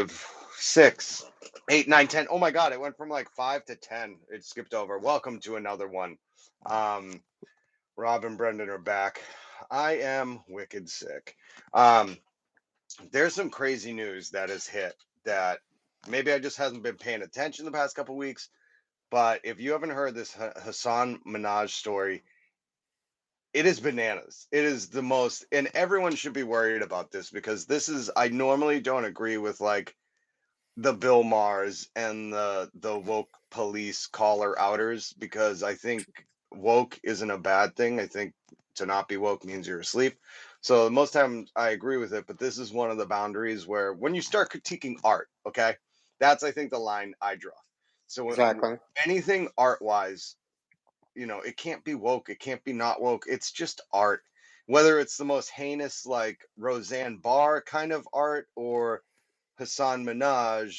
5, 6, 8, 9, 10. Oh my God, it went from like 5 to 10. It skipped over. Welcome to another one. Robb and Brendan are back. I am wicked sick. There's some crazy news that has hit that maybe I just hasn't been paying attention the past couple weeks. But if you haven't heard this Hasan Minhaj story, it is bananas. It is the most, and everyone should be worried about this because this is, I normally don't agree with like the Bill Maher's and the woke police caller outers because I think woke isn't a bad thing. I think to not be woke means you're asleep. So most times I agree with it, but this is one of the boundaries where when you start critiquing art, okay, that's I think the line I draw. So Exactly. anything art wise, it can't be woke, it can't be not woke. It's just art. Whether it's the most heinous like Roseanne Barr kind of art or Hasan Minhaj.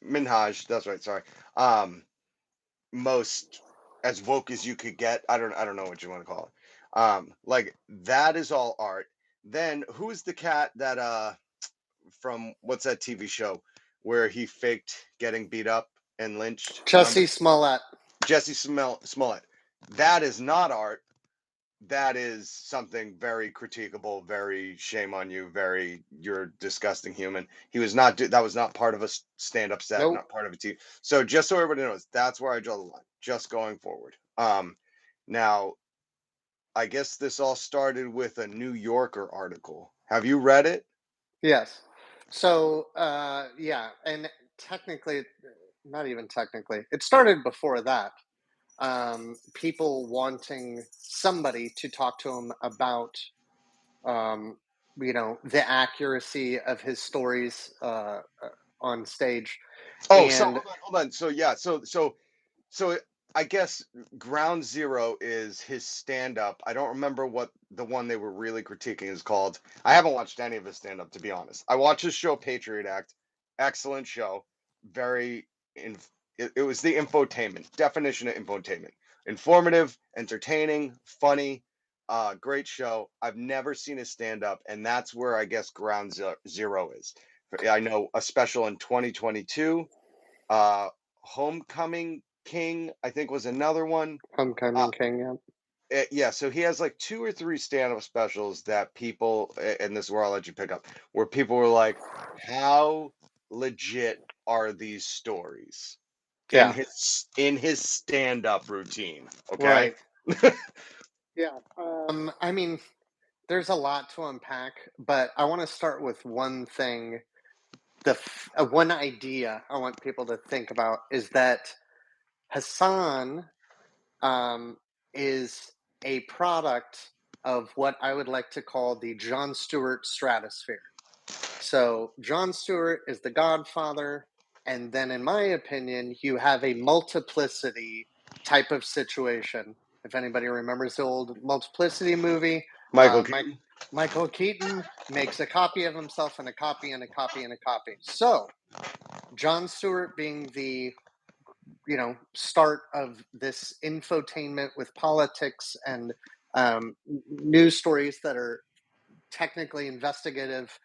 Minhaj, that's right, sorry. Most as woke as you could get. I don't know what you want to call it. Like that is all art. Then who's the cat that from what's that TV show where he faked getting beat up and lynched? Remember? Jussie Smollett. Jesse Smollett. That is not art. That is something very critiquable, very shame on you, very you're a disgusting human. He was not that was not part of a stand-up set, Nope. not part of a team. So just so everybody knows, that's where I draw the line, just going forward. Now I guess this all started with a New Yorker article. Have you read it? Yes. So, yeah, and technically, not even technically, it started before that. People wanting somebody to talk to him about, um, the accuracy of his stories on stage. Oh, so And hold on. So yeah, so I guess Ground Zero is his stand-up. I don't remember what the one they were really critiquing is called. I haven't watched any of his stand-up, to be honest. I watched his show Patriot Act. Excellent show. Very it was the infotainment definition of infotainment. Informative, entertaining, funny, great show. I've never seen his stand-up, and that's where I guess Ground Zero is. I know a special in 2022. Uh, Homecoming King, I think, was another one. Homecoming King, yeah. Yeah, so he has like 2 or 3 stand-up specials that people, and this is where I'll let you pick up, where people were like, "How legit are these stories in Yeah, his stand-up routine?" Okay. right. Yeah. I mean, there's a lot to unpack, but I want to start with one thing. One idea I want people to think about is that Hassan is a product of what I would like to call the Jon Stewart stratosphere. So Jon Stewart is the Godfather, and then, in my opinion, you have a multiplicity type of situation. If anybody remembers the old Multiplicity movie, Michael Keaton. Michael Keaton makes a copy of himself and a copy and a copy and a copy. So Jon Stewart being the start of this infotainment with politics and news stories that are technically investigative.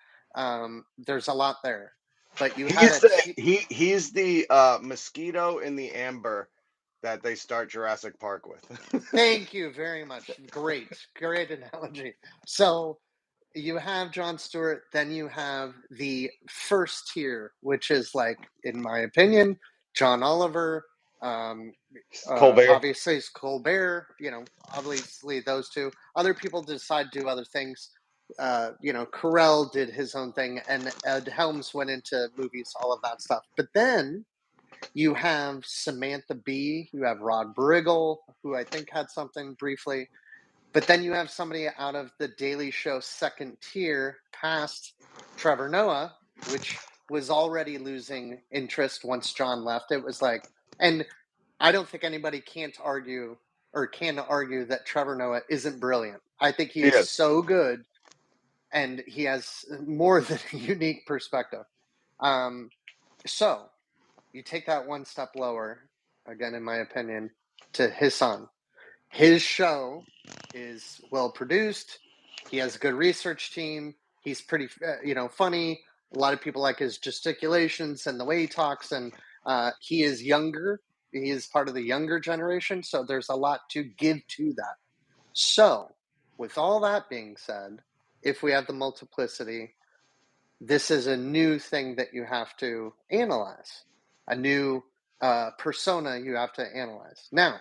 There's a lot there, but you had He's the he's the mosquito in the amber that they start Jurassic Park with. Thank you very much. Great analogy. So you have Jon Stewart, then you have the first tier, which is like, in my opinion, John Oliver. Colbert. Obviously, it's Colbert. Obviously those two. Other people decide to do other things. Carell did his own thing, and Ed Helms went into movies, all of that stuff. But then you have Samantha Bee, you have Rod Briggle, who I think had something briefly. But then you have somebody out of the Daily Show second tier past Trevor Noah, which was already losing interest once John left. It was like, and I don't think anybody can argue that Trevor Noah isn't brilliant. I think he is Yes. so good, and he has more than a unique perspective. So you take that one step lower, again, in my opinion, to Hasan. His show is well produced. He has a good research team. He's pretty, funny. A lot of people like his gesticulations and the way he talks, and he is younger. He is part of the younger generation, so there's a lot to give to that. So, with all that being said, if we have the multiplicity, this is a new thing that you have to analyze, a new persona you have to analyze. Now,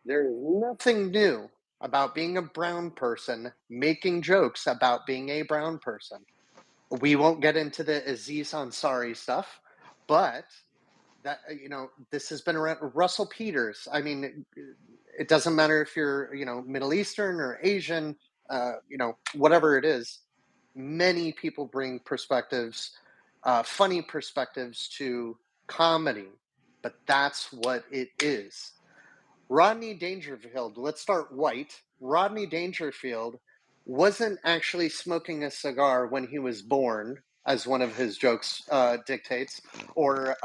there is nothing new about being a brown person making jokes about being a brown person. We won't get into the Aziz Ansari stuff, but that this has been around. Russell Peters. I mean, it doesn't matter if you're Middle Eastern or Asian, whatever it is. Many people bring perspectives, funny perspectives to comedy, but that's what it is. Rodney Dangerfield, let's start white. Rodney Dangerfield wasn't actually smoking a cigar when he was born, as one of his jokes dictates, or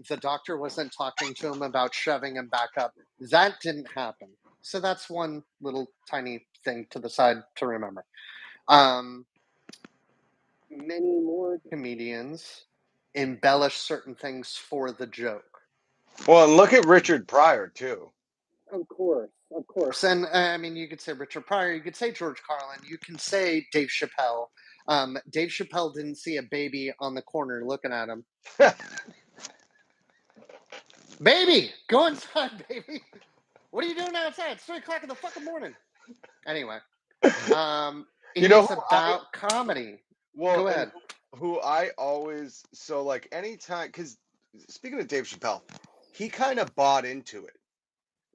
the doctor wasn't talking to him about shoving him back up. That didn't happen. So that's one little tiny thing to the side to remember. Many more comedians embellish certain things for the joke. Well, and look at Richard Pryor too. Of course, of course. And I mean, you could say Richard Pryor, you could say George Carlin, you can say Dave Chappelle. Dave Chappelle didn't see a baby on the corner looking at him. Baby, go inside, baby. What are you doing outside? It's 3:00 in the fucking morning. Anyway, You know it's who about comedy. well, Go and ahead. who I always so like anytime because speaking of Dave Chappelle, he kind of bought into it.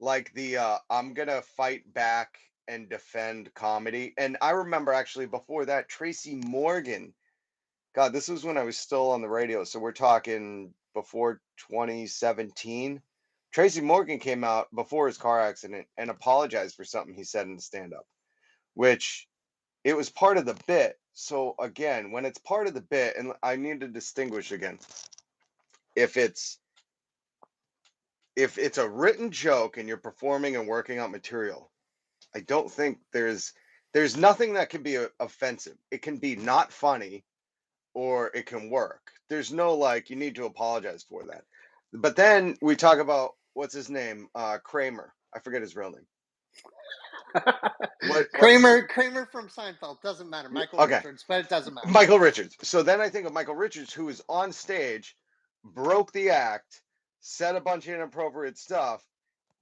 Like the I'm gonna fight back and defend comedy. And I remember actually before that, Tracy Morgan. God, this was when I was still on the radio, so we're talking before 2017. Tracy Morgan came out before his car accident and apologized for something he said in the stand-up, which it was part of the bit. So again, when it's part of the bit, and I need to distinguish again, if it's if it's a written joke and you're performing and working out material, I don't think there's nothing that can be offensive. It can be not funny or it can work. There's no like you need to apologize for that. But then we talk about what's his name, Kramer. I forget his real name. What's Kramer from Seinfeld, doesn't matter. Michael okay? Richards, but it doesn't matter. Michael Richards. So then I think of Michael Richards, who was on stage, broke the act, said a bunch of inappropriate stuff,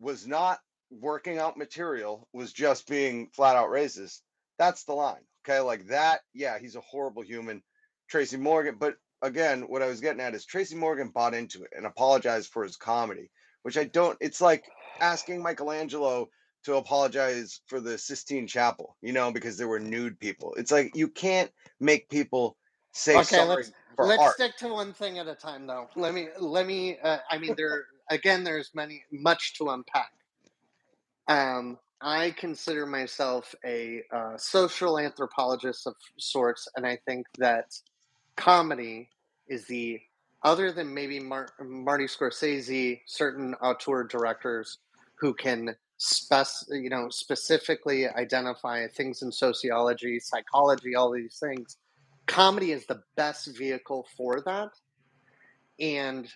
was not working out material, was just being flat out racist. That's the line. Okay, like that. Yeah, he's a horrible human. Tracy Morgan. But again, what I was getting at is Tracy Morgan bought into it and apologized for his comedy, which I don't. It's like asking Michelangelo to apologize for the Sistine Chapel, because there were nude people. It's like you can't make people say Okay, sorry for let's art. stick to one thing at a time, though. Let me. I mean, there's much to unpack. I consider myself a social anthropologist of sorts, and I think that comedy is the other than maybe Marty Scorsese, certain auteur directors who can specifically identify things in sociology, psychology, all these things. Comedy is the best vehicle for that, and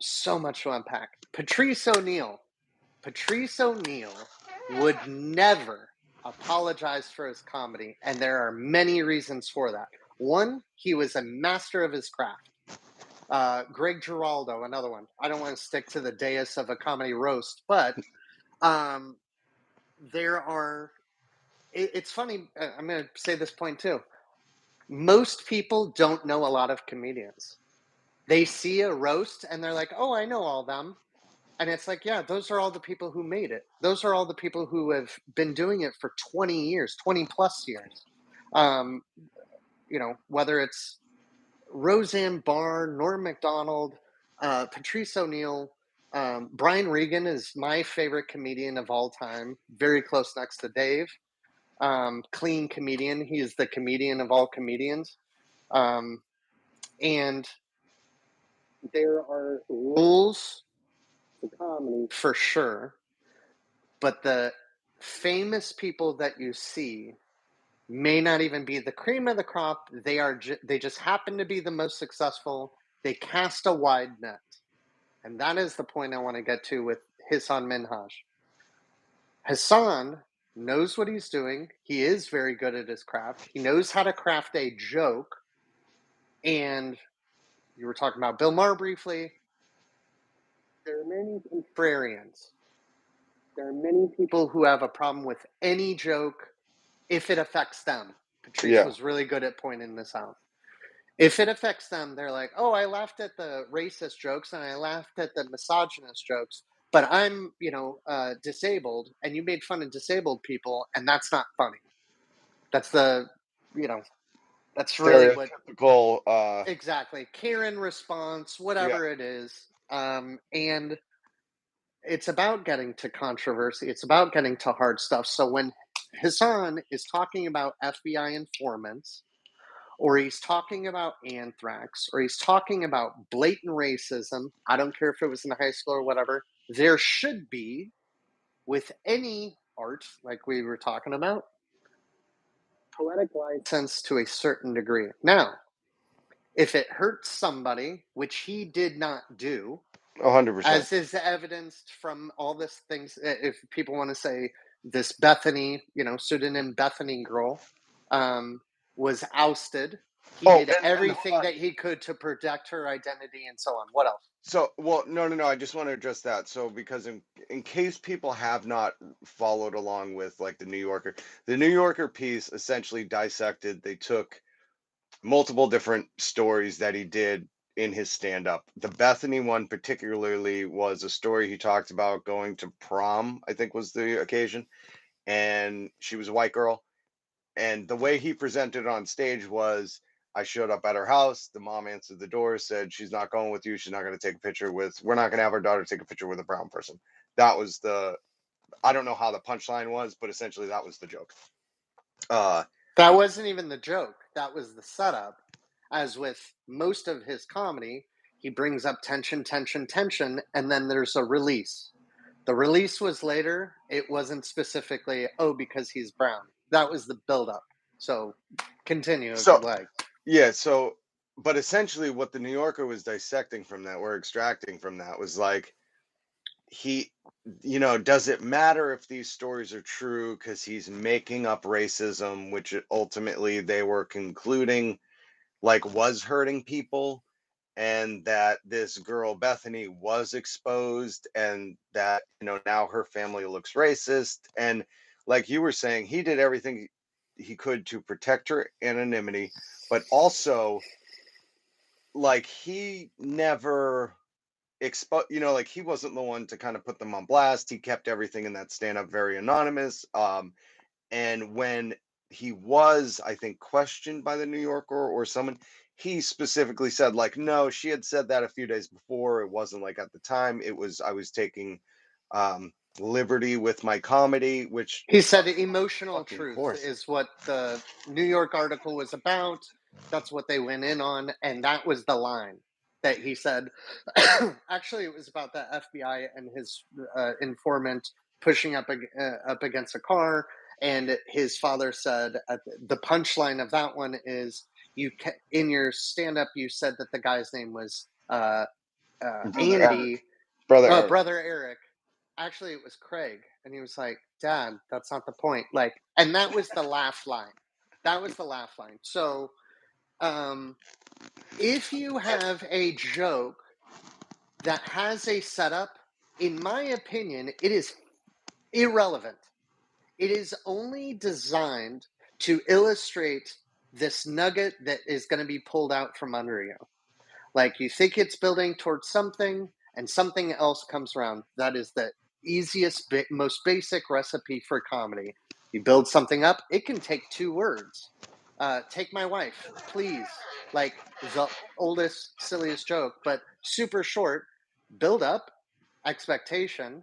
so much to unpack. Patrice O'Neill would never apologize for his comedy, and there are many reasons for that. One, he was a master of his craft. Greg Giraldo, another one. I don't want to stick to the dais of a comedy roast, but there are. It's funny. I'm going to say this point too. Most people don't know a lot of comedians. They see a roast and they're like, "Oh, I know all them." And it's like, yeah, those are all the people who made it. Those are all the people who have been doing it for 20 years, 20 plus years. Whether it's Roseanne Barr, Norm Macdonald, Patrice O'Neill, Brian Regan is my favorite comedian of all time, very close next to Dave. Clean comedian. He is the comedian of all comedians. And there are rules to comedy for sure. But the famous people that you see may not even be the cream of the crop. They just happen to be the most successful. They cast a wide net. And that is the point I want to get to with Hasan Minhaj. Hasan knows what he's doing. He is very good at his craft. He knows how to craft a joke. And you were talking about Bill Maher briefly. There are many contrarians. There are many people who have a problem with any joke if it affects them. Patrice was really good at pointing this out. If it affects them, they're like, oh, I laughed at the racist jokes and I laughed at the misogynist jokes, but I'm, disabled, and you made fun of disabled people, and that's not funny. That's that's really what Stereotypical. exactly Karen response, Yeah. whatever it is. And it's about getting to controversy. It's about getting to hard stuff. So when Hassan is talking about FBI informants, or he's talking about anthrax, or he's talking about blatant racism, I don't care if it was in high school or whatever, there should be, with any art, like we were talking about, poetic license to a certain degree. Now, if it hurts somebody, which he did not do, 100%. as is evidenced from all this things, if people want to say this Bethany, pseudonym Bethany girl, was ousted. He Oh, did and everything that he could to protect her identity and so on. What else? so, well, no. I just want to address that. So, because in case people have not followed along with like the New Yorker piece essentially dissected. They took multiple different stories that he did in his stand up. The Bethany one particularly was a story he talked about going to prom, I think was the occasion, and she was a white girl. And the way he presented on stage was, I showed up at her house. The mom answered the door, said she's not going with you. She's not going to take a picture with, we're not going to have our daughter take a picture with a brown person. That was I don't know how the punchline was, but essentially that was the joke. That wasn't even the joke. That was the setup. As with most of his comedy, he brings up tension, tension, tension, and then there's a release. The release was later. It wasn't specifically, oh, because he's brown. That was the buildup. So continue if So, you'd like. yeah, but essentially what the New Yorker was dissecting from that, or extracting from that, was like, he, does it matter if these stories are true because he's making up racism, which ultimately they were concluding like was hurting people, and that this girl Bethany was exposed, and that now her family looks racist, and like you were saying, he did everything he could to protect her anonymity, but also like he never like he wasn't the one to kind of put them on blast. He kept everything in that stand up very anonymous. And when he was, I think, questioned by the New Yorker or someone, he specifically said, like, no, she had said that a few days before. It wasn't like at the time. It was, I was taking liberty with my comedy, which He said emotional fucking truth course. is what the New York article was about. That's what they went in on. And that was the line that he said. Actually, it was about the FBI and his informant pushing up against a car. And his father said, the punchline of that one is, in your stand up, you said that the guy's name was Brother Eric. Andy, Brother Eric. brother Eric. Actually, it was Craig, and he was like, "Dad, that's not the point." Like, and that was the laugh line. That was the laugh line. So, um, if you have a joke that has a setup, in my opinion, it is irrelevant. It is only designed to illustrate this nugget that is going to be pulled out from under you. Like, you think it's building towards something, and something else comes around. That is the easiest, most basic recipe for comedy. You build something up, it can take 2 words. Take my wife, please. Like, the oldest, silliest joke, but super short. Build up, expectation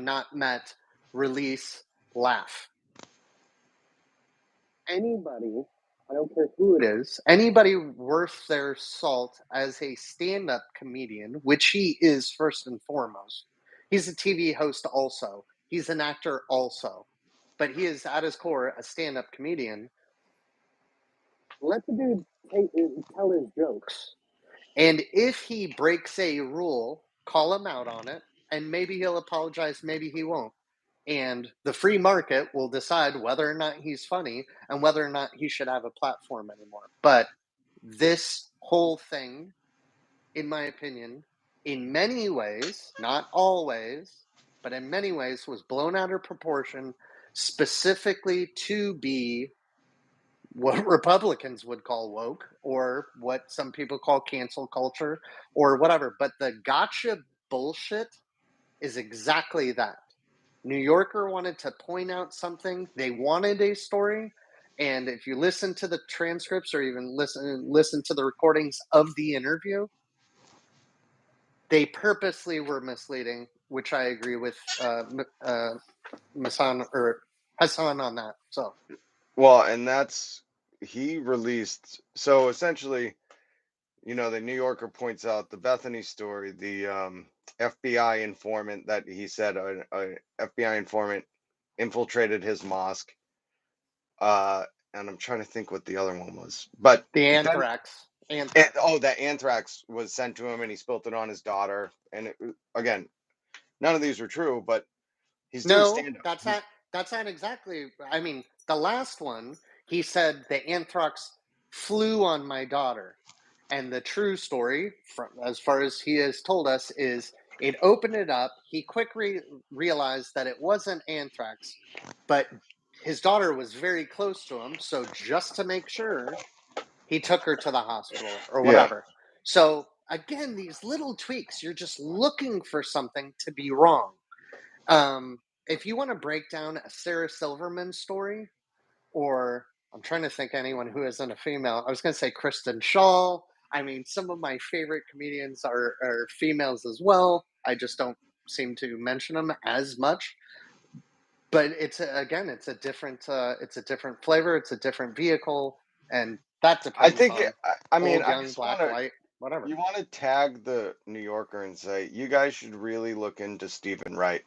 not met, release, laugh. Anybody, I don't care who it is, anybody worth their salt as a stand up comedian, which he is first and foremost, he's a TV host also, he's an actor also. but he is at his core a stand-up comedian. Let the dude tell his jokes. And if he breaks a rule, call him out on it, and maybe he'll apologize, maybe he won't. And the free market will decide whether or not he's funny and whether or not he should have a platform anymore. But this whole thing, in my opinion, in many ways, not always, but in many ways, was blown out of proportion specifically to be what Republicans would call woke, or what some people call cancel culture, or whatever. But the gotcha bullshit is exactly that. New Yorker wanted to point out something. They wanted a story. And if you listen to the transcripts or even listen to the recordings of the interview, they purposely were misleading, which I agree with Hasan on that. So Well, and he released. So essentially, the New Yorker points out the Bethany story, the FBI informant that he said a FBI informant infiltrated his mosque. And I'm trying to think what the other one was, but the then anthrax. that anthrax was sent to him, and he spilt it on his daughter. And again, none of these are true, but he's doing No, stand up. that's not exactly. I mean, the last one, he said the anthrax flew on my daughter, and the true story, from as far as he has told us, is it opened it up. He quickly realized that it wasn't anthrax, but his daughter was very close to him, so just to make sure, he took her to the hospital or Yeah, whatever. So again, these little tweaks, you're just looking for something to be wrong. If you want to break down a Sarah Silverman story, or I'm trying to think anyone who isn't a female. I was going to say Kristen Shaw. I mean, some of my favorite comedians are females as well. I just don't seem to mention them as much. But again, it's a different flavor. It's a different vehicle, and that I depends think. on I mean, old, I young, just want black, to. white, whatever. You want to tag the New Yorker and say, you guys should really look into Stephen Wright.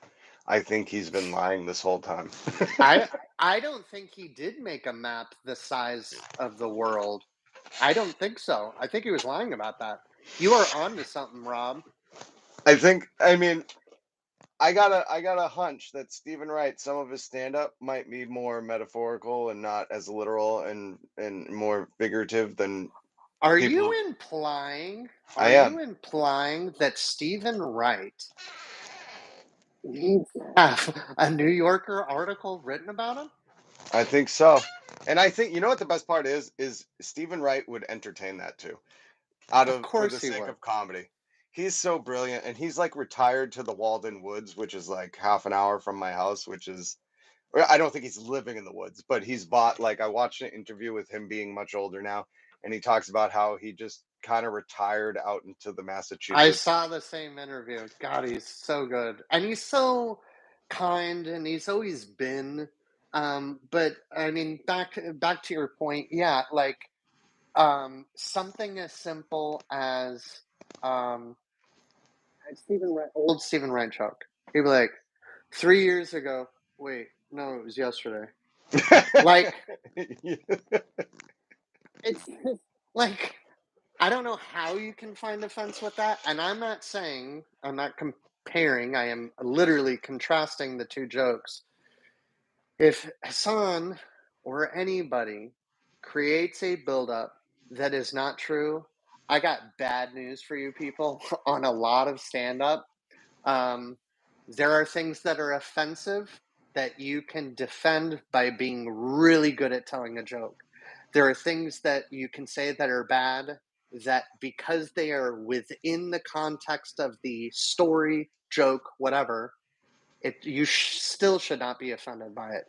I think he's been lying this whole time. I I don't think he did make a map the size of the world. I don't think so. I think he was lying about that. You are on to something, Rob. I mean, I got a hunch that Stephen Wright, some of his stand up might be more metaphorical and not as literal and more figurative than Are people. you implying? I Are am. you implying that Stephen Wright needs to have a New Yorker article written about him? I think so. And I think, what the best part is Stephen Wright would entertain that too. Of For course the he sake would. of comedy. He's so brilliant, and he's like retired to the Walden Woods, which is like half an hour from my house, I don't think he's living in the woods, but he's bought, like, I watched an interview with him being much older now, and he talks about how he just kind of retired out into the I Massachusetts. saw the same interview. God, he's so good, and he's so kind, and he's always been. But I mean, back to your point, yeah, like something as simple as um, old Stephen Wright joke. He'd be like, 3 years ago. Wait, no, it was yesterday. Like, it's just, like, I don't know how you can find offense with that. And I'm not saying, I'm not comparing, I am literally contrasting the two jokes. If Hassan or anybody creates a buildup that is not true, I got bad news for you people on a lot of stand up. Um, there are things that are offensive that you can defend by being really good at telling a joke. There are things that you can say that are bad that, because they are within the context of the story, joke, whatever, you still should not be offended by it.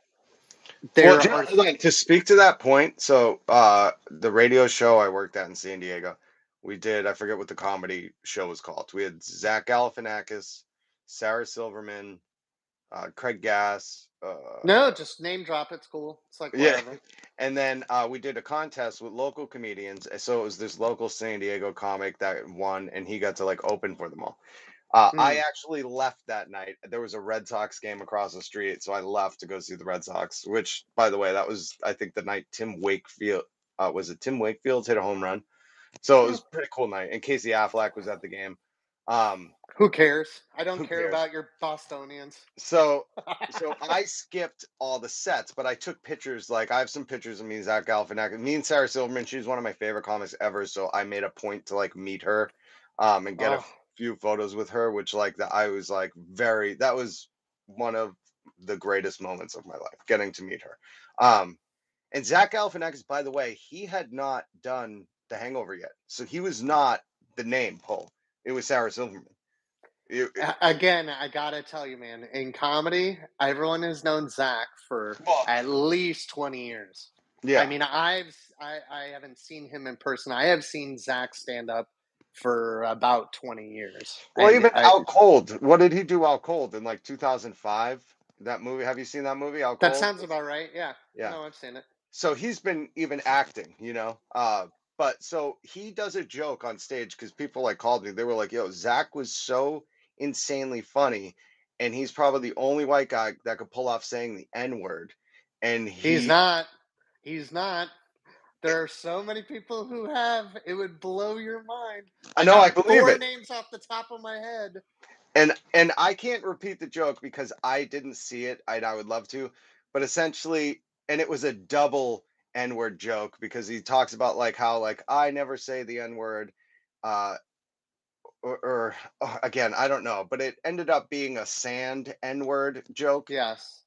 Well, There are hold on, to speak to that point, so the radio show I worked at in San Diego, I forget what the comedy show was called. We had Zach Galifianakis, Sarah Silverman, Craig Gass, no, just name drop. It's cool. It's like yeah. whatever. And then we did a contest with local comedians. So it was this local San Diego comic that won, and he got to like open for them all. I Mm. actually left that night. There was a Red Sox game across the street, so I left to go see the Red Sox. Which, by the way, that was I think the night Tim Wakefield was it Tim Wakefield hit a home run. So it Hmm. was a pretty cool night. And Casey Affleck was at the game. Um, Who cares? I don't who care cares? about your Bostonians. So I skipped all the sets, but I took pictures. Like I have some pictures of me, Zach Galifianakis, me and Sarah Silverman. She's one of my favorite comics ever. So I made a point to like meet her, and get a Oh, few photos with her. Which like that I was like very. That was one of the greatest moments of my life, getting to meet her. And Zach Galifianakis, by the way, he had not done The Hangover yet, so he was not the name Paul. It was Sarah Silverman. again, I gotta tell you, man. In comedy, everyone has known Zach for Well, at least 20 years. I yeah. mean, I haven't seen him in person. I have seen Zach stand up for about 20 years, Well, and even I Out Cold. What did he do Out Cold in like 2005? That movie. Have you seen that movie, Out that Cold? sounds about right. Yeah, Yeah. no, I've seen it. So he's been even acting, you know. But so he does a joke on stage because people like called me. They were like, "Yo, Zach was so insanely funny, and he's probably the only white guy that could pull off saying the N word." And He's he, not. He's not. There are so many people who have. It would blow your mind. I I know, got I believe four it. names off the top of my head. And I can't repeat the joke because I didn't see it. I would love to, but essentially, and it was a double N-word joke because he talks about like how like I never say the N-word, uh, or again I don't know, but it ended up being a sand N-word joke. Yes,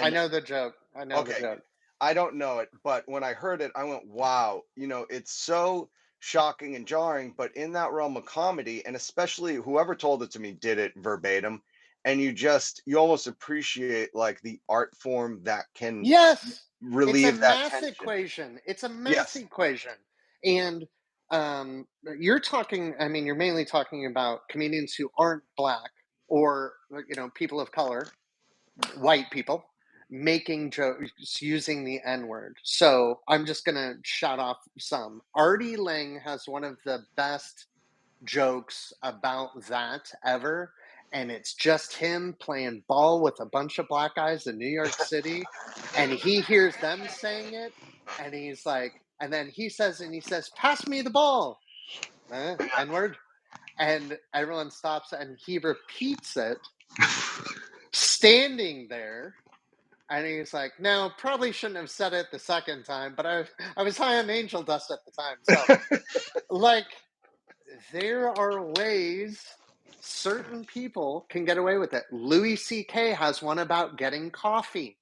I And know the joke. I know the okay, joke. I don't know it, but when I heard it, I went, wow, it's so shocking and jarring, but in that realm of comedy, and especially whoever told it to me did it verbatim, and you almost appreciate like the art form that can Yes, it's a relieve that math tension. equation. It's a math Yes. equation. And you're talking, I mean, you're mainly talking about comedians who aren't black or, people of color, white people making jokes using the N word. So I'm just going to shout off some. Artie Lang has one of the best jokes about that ever. And it's just him playing ball with a bunch of black guys in New York City. And he hears them saying it. And he's like, and then he says, pass me the ball, N word. And everyone stops and he repeats it standing there. And he's like, no, probably shouldn't have said it the second time, but I was high on angel dust at the time. So, like, there are ways certain people can get away with it. Louis C.K. has one about getting coffee.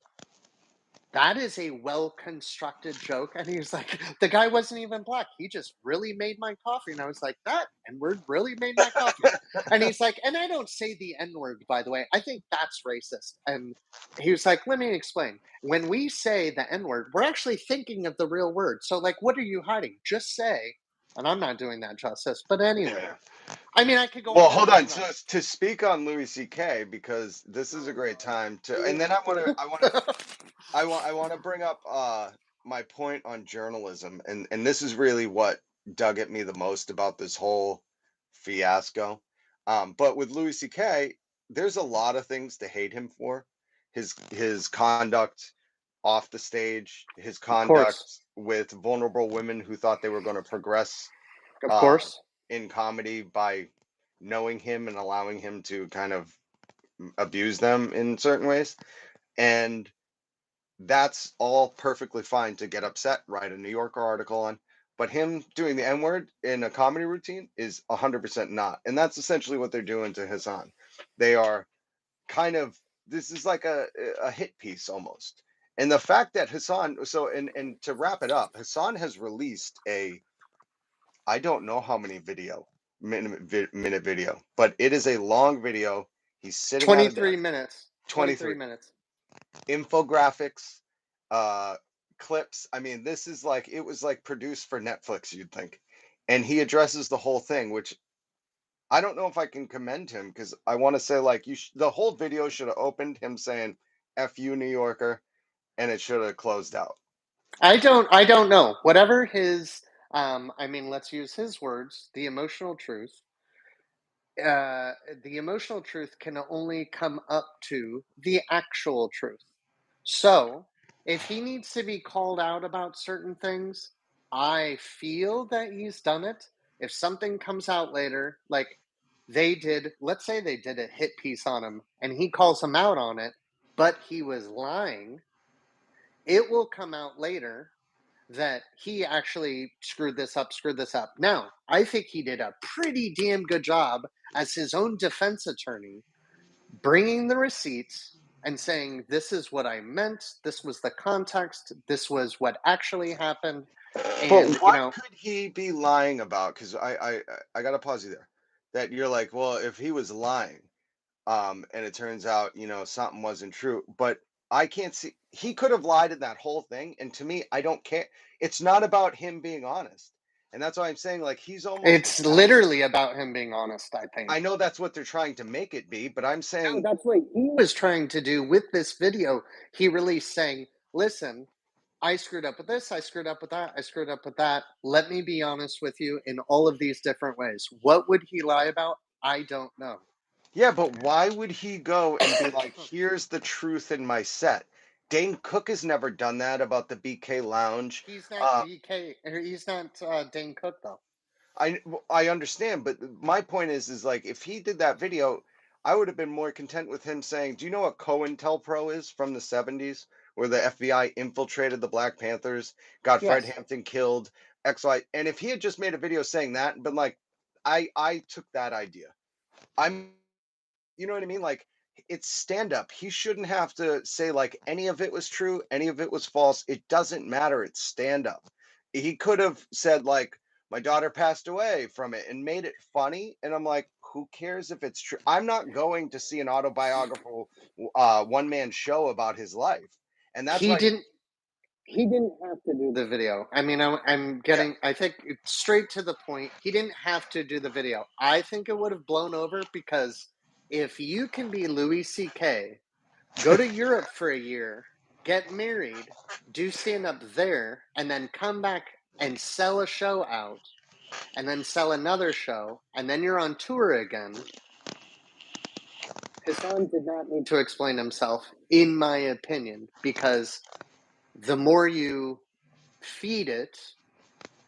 That is a well constructed joke. And he's like, the guy wasn't even black. He just really made my coffee. And I was like, that N word really made my coffee. And he's like, and I don't say the N word, by the way. I think that's racist. And he was like, let me explain. When we say the N word, we're actually thinking of the real word. So, like, what are you hiding? Just say, and I'm not doing that justice. But anyway, Yeah. I mean, I could go Well, on and hold on on. and So on. to speak on Louis C.K. because this is a great time to, and then I want to bring up my point on journalism, and this is really what dug at me the most about this whole fiasco. But with Louis C.K., there's a lot of things to hate him for. His conduct off the stage, his Of course. conduct with vulnerable women who thought they were going to progress Of uh, course. in comedy by knowing him and allowing him to kind of abuse them in certain ways. And that's all perfectly fine to get upset, write a New Yorker article on. But him doing the N word in a comedy routine is 100% not. And that's essentially what they're doing to Hasan. They are kind of, this is like a hit piece almost. And the fact that Hasan, so, and to wrap it up, Hasan has released I don't know how many minute video, but it is a long video. He's sitting at a 23 desk, minutes. 23 23 minutes. infographics, uh, clips. I mean, this is like it was like produced for Netflix, you'd think. And he addresses the whole thing, which I don't know if I can commend him because I want to say like the whole video should have opened him saying "F you, New Yorker," and it should have closed out. I don't know. Whatever his I mean, let's use his words, the emotional truth. the emotional truth can only come up to the actual truth. So, if he needs to be called out about certain things, I feel that he's done it. If something comes out later, like they did, let's say they did a hit piece on him and he calls him out on it, but he was lying, it will come out later that he actually screwed this up, screwed this up. Now, I think he did a pretty damn good job as his own defense attorney, bringing the receipts and saying, this is what I meant, this was the context, this was what actually happened. But And, what could he be lying about? Because I gotta pause you there. That you're like, well, if he was lying, and it turns out, something wasn't true. But I can't see he could have lied in that whole thing. And to me, I don't care. It's not about him being honest. And that's why I'm saying, like, he's almost it's better. literally about him being honest, I think. I know that's what they're trying to make it be, but I'm No, saying, that's what he was trying to do with this video he released saying, listen, I screwed up with this, I screwed up with that, I screwed up with that. Let me be honest with you in all of these different ways. What would he lie about? I don't know. yeah, but why would he go and be like, here's the truth in my set? Dane Cook has never done that about the BK Lounge. He's not Uh, DK, or he's not Dane Cook though. I understand, but my point is like if he did that video, I would have been more content with him saying, "Do you know what COINTELPRO is from the '70s, where the FBI infiltrated the Black Panthers, got Fred Yes, Hampton killed, X, Y?" And if he had just made a video saying that and been like, "I took that idea," I'm you know what I mean? Like it's stand up. He shouldn't have to say like any of it was true, any of it was false. It doesn't matter. It's stand up. He could have said like my daughter passed away from it and made it funny. And I'm like, who cares if it's true? I'm not going to see an autobiographical one man show about his life. And that's he why didn't. He didn't have to do the video. I mean, I'm yeah. getting. I think it's straight to the point. He didn't have to do the video. I think it would have blown over because if you can be Louis C.K., go to Europe for a year, get married, do stand up there, and then come back and sell a show out, and then sell another show, and then you're on tour again. Hassan did not need to explain himself, in my opinion, because the more you feed it,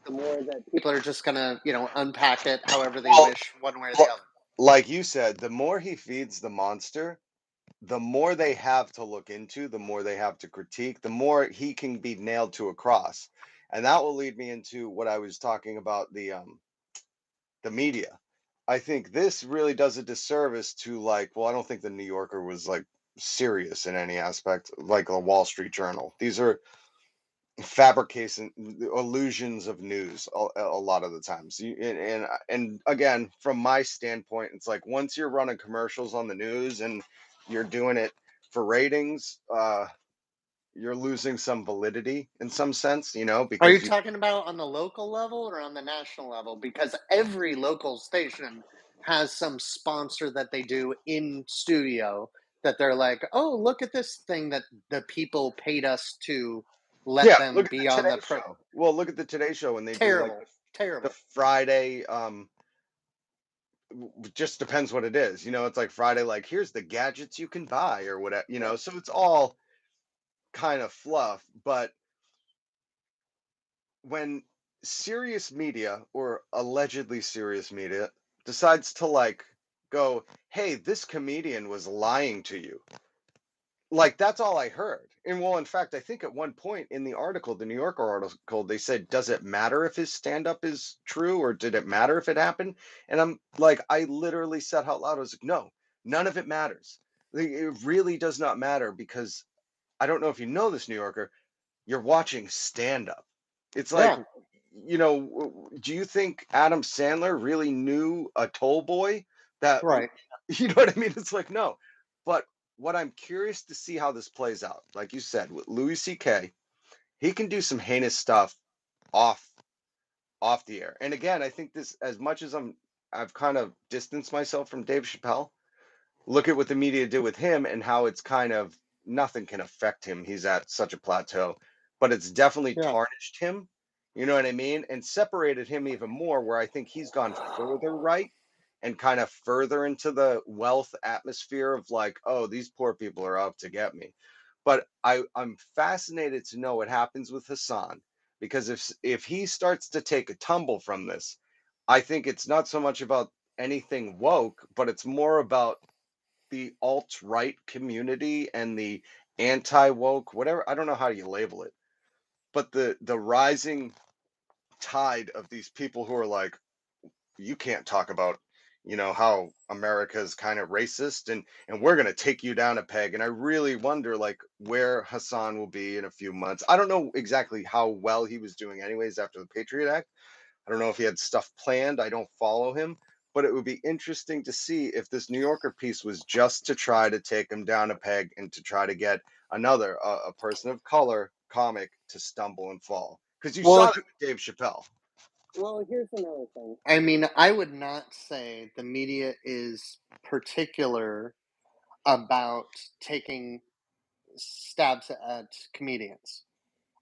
the more that people are just gonna, unpack it however they Well, wish, one way or the l- other. like you said, the more he feeds the monster, the more they have to look into, the more they have to critique, the more he can be nailed to a cross. And that will lead me into what I was talking about the media. I think this really does a disservice to like, well, I don't think the New Yorker was like serious in any aspect, like a Wall Street Journal. These are fabrication illusions of news a lot of the times. And again, from my standpoint, it's like once you're running commercials on the news and you're doing it for ratings, you're losing some validity in some sense, Are you because you talking about on the local level or on the national level? Because every local station has some sponsor that they do in studio that they're like, oh, look at this thing that the people paid us to let yeah, them look at be the on Today the Show. Well, look at the Today Show when they do like terrible, the terrible. Friday just depends what it is. It's like Friday like here's the gadgets you can buy or whatever, Yeah. so it's all kind of fluff, but when serious media or allegedly serious media decides to like go, hey, this comedian was lying to you, like that's all I heard. And well, in fact, I think at one point in the article, the New Yorker article, they said, does it matter if his stand up is true or did it matter if it happened? And I'm like, I literally said out loud, I was like, no, none of it matters. Like, it really does not matter because I don't know if you know this, New Yorker, you're watching stand up. It's like, Yeah. do you think Adam Sandler really knew a toll boy that, Right. you know what I mean? It's like, no. But what I'm curious to see how this plays out, like you said, with Louis C.K., he can do some heinous stuff off off the air. And again, I think this, as much as I've kind of distanced myself from Dave Chappelle, look at what the media did with him and how it's kind of nothing can affect him. He's at such a plateau, but it's definitely Yeah. tarnished him. You know what I mean? And separated him even more, where I think he's gone further right and kind of further into the wealth atmosphere of like, oh, these poor people are out to get me. But I'm fascinated to know what happens with Hassan, because if he starts to take a tumble from this, I think it's not so much about anything woke, but it's more about the alt-right community and the anti-woke, whatever, I don't know how you label it, but the rising tide of these people who are like, you can't talk about, how America's kind of racist, and we're going to take you down a peg. And I really wonder like where Hassan will be in a few months. I don't know exactly how well he was doing anyways after the Patriot Act. I don't know if he had stuff planned. I don't follow him, but it would be interesting to see if this New Yorker piece was just to try to take him down a peg and to try to get another a person of color comic to stumble and fall. Because you saw Well, that with Dave Chappelle. well, here's another thing. I mean, I would not say the media is particular about taking stabs at comedians.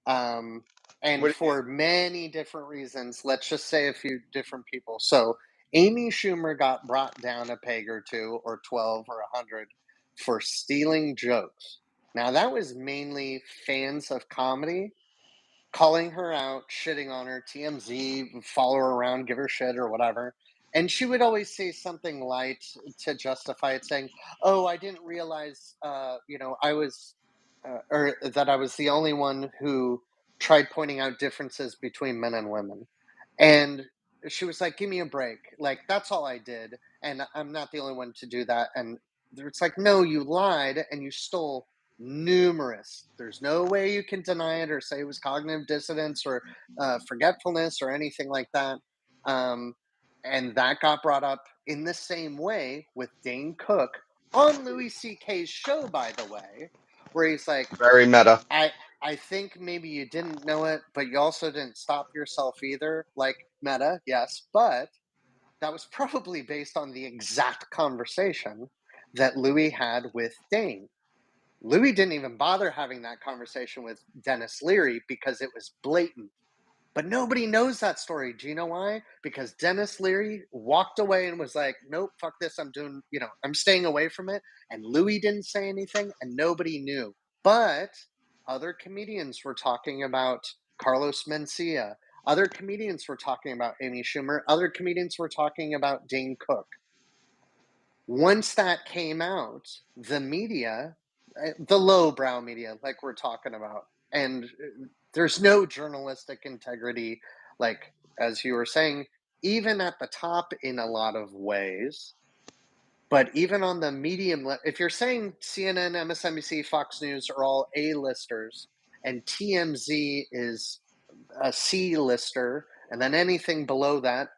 Um, and What? for many different reasons, let's just say a few different people. So, Amy Schumer got brought down a peg or two, or 12 or 100 for stealing jokes. Now, that was mainly fans of comedy calling her out, shitting on her, TMZ, follow her around, give her shit or whatever. And she would always say something light to justify it, saying, "Oh, I didn't realize, I was, or that I was the only one who tried pointing out differences between men and women." And she was like, "Give me a break. Like, that's all I did. And I'm not the only one to do that." And it's like, "No, you lied and you stole numerous. There's no way you can deny it or say it was cognitive dissonance or forgetfulness or anything like that." Um, and that got brought up in the same way with Dane Cook on Louis C.K.'s show, by the way, where he's like, Very meta. I I think maybe you didn't know it, but you also didn't stop yourself either. Like, meta, yes, but that was probably based on the exact conversation that Louis had with Dane. Louis didn't even bother having that conversation with Dennis Leary because it was blatant. But nobody knows that story. Do you know why? Because Dennis Leary walked away and was like, "Nope, fuck this. I'm doing, I'm staying away from it." And Louis didn't say anything and nobody knew. But other comedians were talking about Carlos Mencia. Other comedians were talking about Amy Schumer. Other comedians were talking about Dane Cook. Once that came out, the media, the lowbrow media, like we're talking about, and there's no journalistic integrity, like as you were saying, even at the top in a lot of ways. But even on the medium, if you're saying CNN, MSNBC, Fox News are all A-listers, and TMZ is a C-lister, and then anything below that,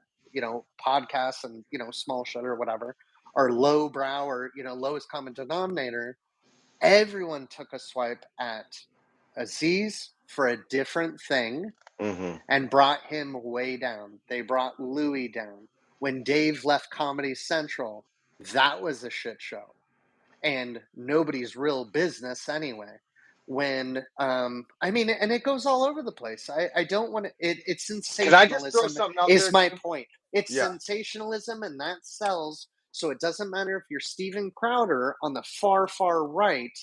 podcasts and small shit or whatever, are low brow or lowest common denominator. Everyone took a swipe at Aziz for a different thing Hmm. and brought him way down. They brought Louis down. When Dave left Comedy Central, that was a shit show and nobody's real business anyway. When I mean, and it goes all over the place. I don't want to. It's Can I just throw sensationalism. something out Is there my too? point. It's Yeah. sensationalism, and that sells. So it doesn't matter if you're Steven Crowder on the far right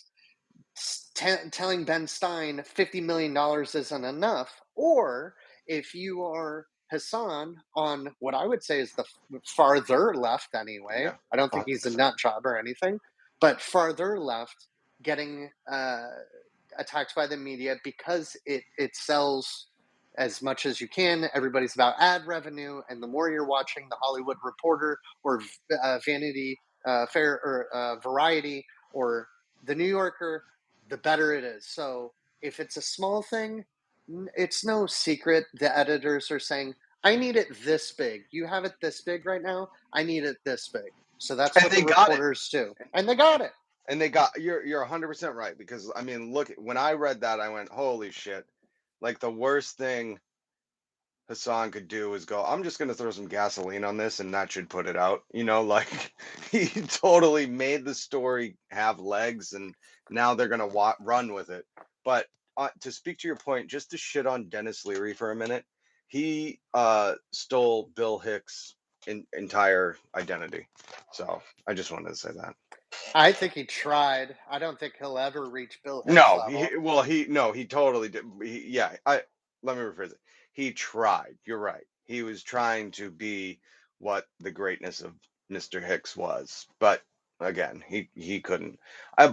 telling Ben Stein $50 million isn't enough, or if you are Hassan on what I would say is the farther left anyway. Yeah. I don't think he's a 100%. nut job or anything, but farther left, getting attacked by the media because it sells as much as you can. Everybody's about ad revenue, and the more you're watching the Hollywood Reporter or Vanity Fair or Variety or the New Yorker, the better it is. So if it's a small thing, it's no secret the editors are saying, "I need it this big. You have it this big right now. I need it this big." So that's And what the they got it. reporters do, and they got it. And they got, you're 100% right, because I mean, look, when I read that I went, holy shit. Like the worst thing Hassan could do is go, I'm just going to throw some gasoline on this and that should put it out. Like he totally made the story have legs, and now they're going to run with it. But to speak to your point, just to shit on Dennis Leary for a minute, he stole Bill Hicks' entire identity. So I just wanted to say that. I think he tried. I don't think he'll ever reach Bill Hicks No, level. he totally did. Yeah, let me rephrase it. He tried. You're right. He was trying to be what the greatness of Mr. Hicks was, but again, he couldn't.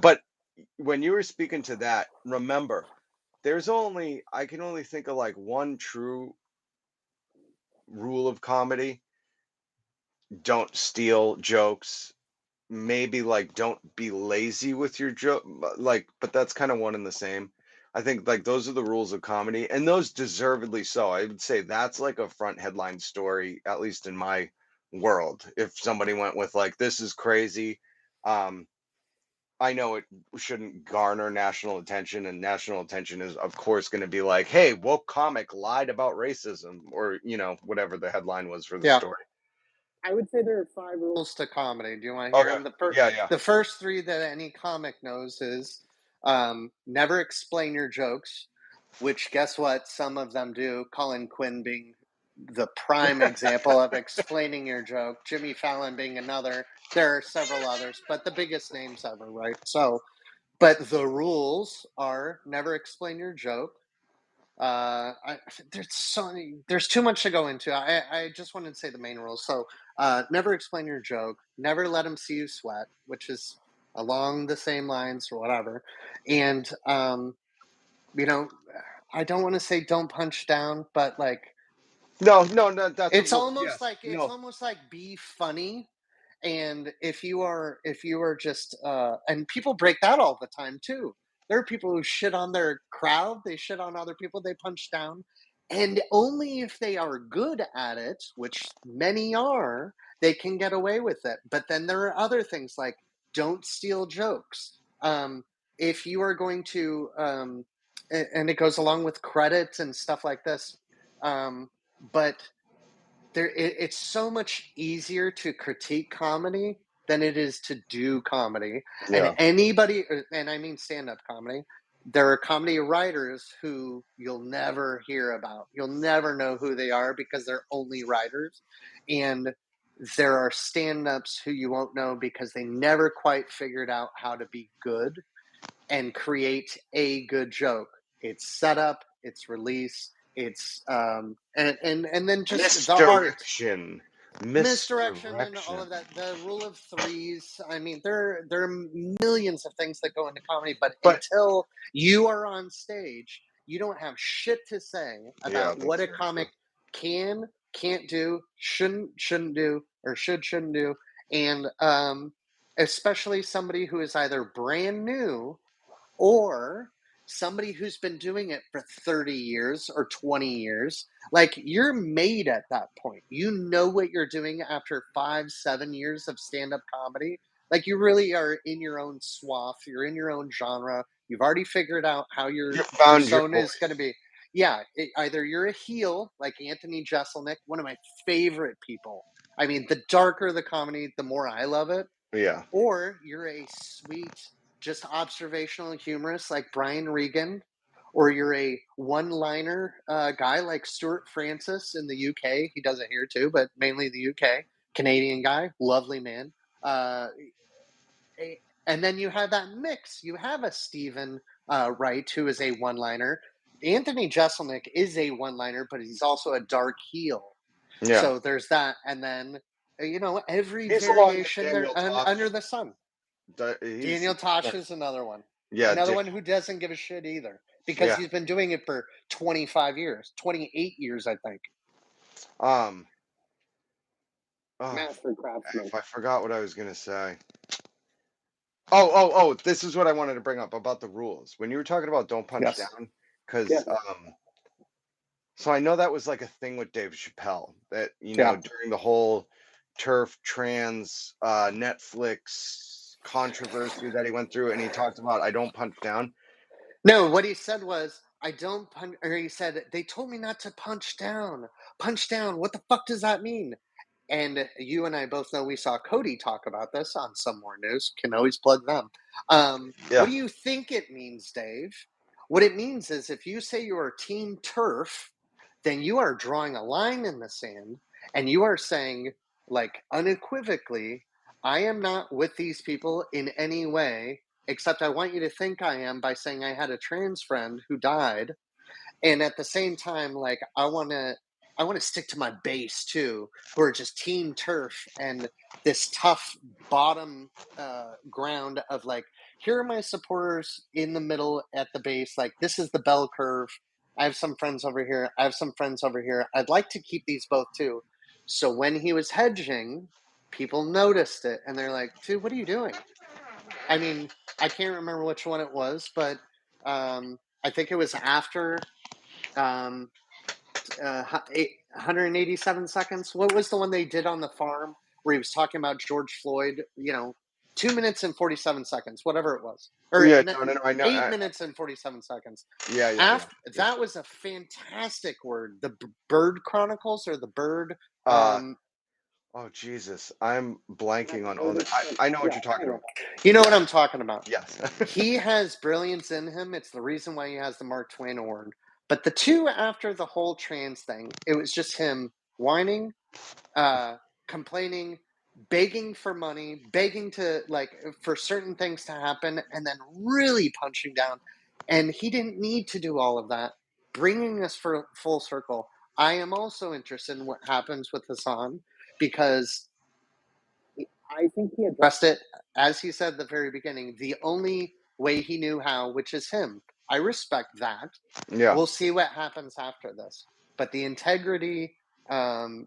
But when you were speaking to that, remember, I can only think of like one true rule of comedy: don't steal jokes. Maybe like don't be lazy with your joke, like, but that's kind of one and the same. I think like those are the rules of comedy, and those deservedly so. I would say that's like a front headline story, at least in my world. If somebody went with like this is crazy, um, I know it shouldn't garner national attention, and national attention is of course going to be like, hey, woke comic lied about racism, or whatever the headline was for the Yeah. story. I would say there are 5 rules to comedy. Do you want to hear Okay. them? Yeah, yeah. The first 3 that any comic knows is never explain your jokes, which guess what? Some of them do. Colin Quinn being the prime example of explaining your joke, Jimmy Fallon being another. There are several others, but the biggest names ever, right? So, but the rules are never explain your joke. There's too much to go into. I just wanted to say the main rules. So, never explain your joke. Never let them see you sweat, which is along the same lines or whatever. And you know, I don't want to say don't punch down, but like No, no, no. That's a it's rule. almost Yes. like No. be funny. And if you are just and people break that all the time too. There are people who shit on their crowd, they shit on other people, they punch down. And only if they are good at it, which many are, they can get away with it. But then there are other things like don't steal jokes. If you are going to and it goes along with credits and stuff like this. But it's so much easier to critique comedy than it is to do comedy. And Yeah. anybody, and I mean stand-up comedy, there are comedy writers who you'll never hear about. You'll never know who they are because they're only writers. And there are stand-ups who you won't know because they never quite figured out how to be good and create a good joke. It's setup, it's release, it's and then just the art, Misdirection. misdirection, and all Misdirection. of that. The rule of threes. I mean, there are millions of things that go into comedy, but But until you are on stage, you don't have shit to say yeah, about what that's a very true. comic can, can't do, shouldn't do, or shouldn't do, and especially somebody who is either brand new or somebody who's been doing it for 30 years or 20 years. Like you're made at that point. You know what you're doing after 5, 7 years of stand-up comedy. Like you really are in your own swath, you're in your own genre. You've already figured out how You your found your persona is going to voice. be. Yeah, either you're a heel like Anthony Jeselnik, one of my favorite people. I mean, the darker the comedy, the more I love it, Yeah. or you're a sweet, just observational humorist like Brian Regan, or you're a one-liner guy like Stuart Francis in the UK. He does it here too, but mainly the UK. Canadian guy, lovely man. Uh, and then you have that mix. You have a Stephen Wright who is a one-liner. Anthony Jeselnik is a one-liner, but he's also a dark heel. Yeah. So there's that, and then every He's along with variation there Daniel Tosh. under the sun. He's Daniel Tosh is another one. yeah, Another one who doesn't give a shit either because yeah. he's been doing it for 25 years, 28 years, I think. Um oh, Master craftsman. I forgot what I was gonna say. Oh, this is what I wanted to bring up about the rules. When you were talking about don't punch Yes. down, Yeah. because so I know that was like a thing with Dave Chappelle that, Yeah. during the whole turf trans Netflix controversy that he went through, and he talked about I don't punch down. No, what he said was, I don't punch, or he said, they told me not to punch down. Punch down. What the fuck does that mean? And you and I both know we saw Cody talk about this on Some More News. Can always plug them. What Yeah. do you think it means, Dave? What it means is if you say you are Team Turf, then you are drawing a line in the sand and you are saying like unequivocally, I am not with these people in any way, except I want you to think I am by saying I had a trans friend who died. And at the same time, like I want to stick to my base too, who are just team turf and this tough bottom ground of like, here are my supporters in the middle at the base. Like, this is the bell curve. I have some friends over here. I have some friends over here. I'd like to keep these both too. So when he was hedging, people noticed it and they're like, dude, what are you doing? I mean, I can't remember which one it was, but I think it was after um, 187 seconds. What was the one they did on the farm where he was talking about George Floyd? 2 minutes and 47 seconds, whatever it was, or Yeah, no, no, no, I know. 8 minutes and 47 seconds. Yeah, yeah, yeah, After yeah. that was a fantastic word. The Bird Chronicles or the Bird. Uh, oh Jesus, I'm blanking on all that. I know what you're talking about. You know what Yeah, I'm talking about. yes. He has brilliance in him. It's the reason why he has the Mark Twain Award. But the two after the whole trans thing, it was just him whining, uh, complaining, begging for money, begging to like for certain things to happen, and then really punching down. And he didn't need to do all of that. Bringing us for full circle. I am also interested in what happens with Hassan because I think he addressed it, as he said at the very beginning, the only way he knew how, which is him. I respect that. Yeah. We'll see what happens after this. But the integrity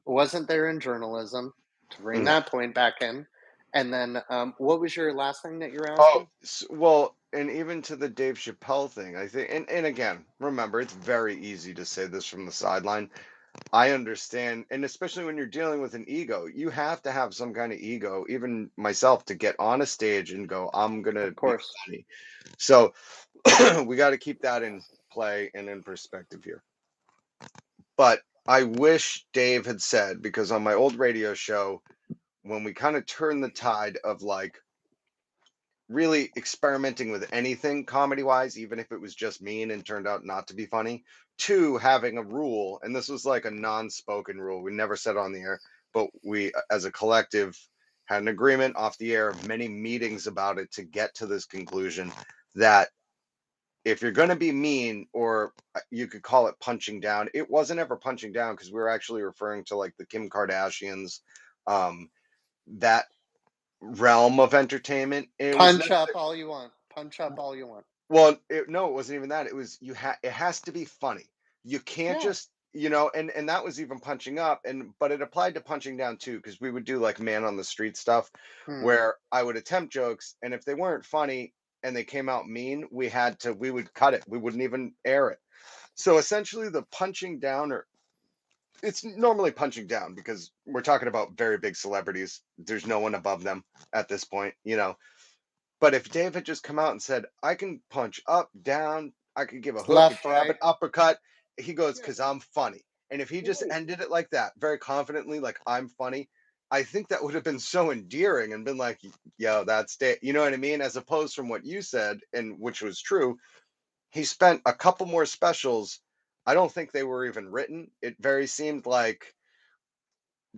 wasn't there in journalism, to bring No. that point back in. And then what was your last thing that you were Oh, asking? well, and even to the Dave Chappelle thing, I think, and again, remember, it's very easy to say this from the sideline. I understand, and especially when you're dealing with an ego, you have to have some kind of ego, even myself, to get on a stage and go, I'm gonna Of be course. funny. So we got to keep that in play and in perspective here. But I wish Dave had said, because on my old radio show, when we kind of turned the tide of like really experimenting with anything comedy wise, even if it was just mean and turned out not to be funny, to having a rule, and this was like a non-spoken rule. We never said it on the air, but we, as a collective, had an agreement off the air, many meetings about it to get to this conclusion that if you're going to be mean, or you could call it punching down, it wasn't ever punching down because we were actually referring to like the Kim Kardashians, that realm of entertainment. And it was Punch never, up all you want. Punch up all you want. well, no, it wasn't even that. It was it has to be funny. You can't Yeah. just, and that was even punching up, and but it applied to punching down too, because we would do like man on the street stuff Hmm. where I would attempt jokes, and if they weren't funny and they came out mean, we would cut it. We wouldn't even air it. So essentially the punching down, or it's normally punching down because we're talking about very big celebrities. There's no one above them at this point. But if Dave had just come out and said, I can punch up, down, I could give a hook, a Left, jab, an right. uppercut, he goes, Yeah. because I'm funny. And if he just Right. ended it like that, very confidently, like I'm funny, I think that would have been so endearing and been like, yo, that's Dave. You know what I mean? As opposed from what you said, and which was true, he spent a couple more specials. I don't think they were even written. It very seemed like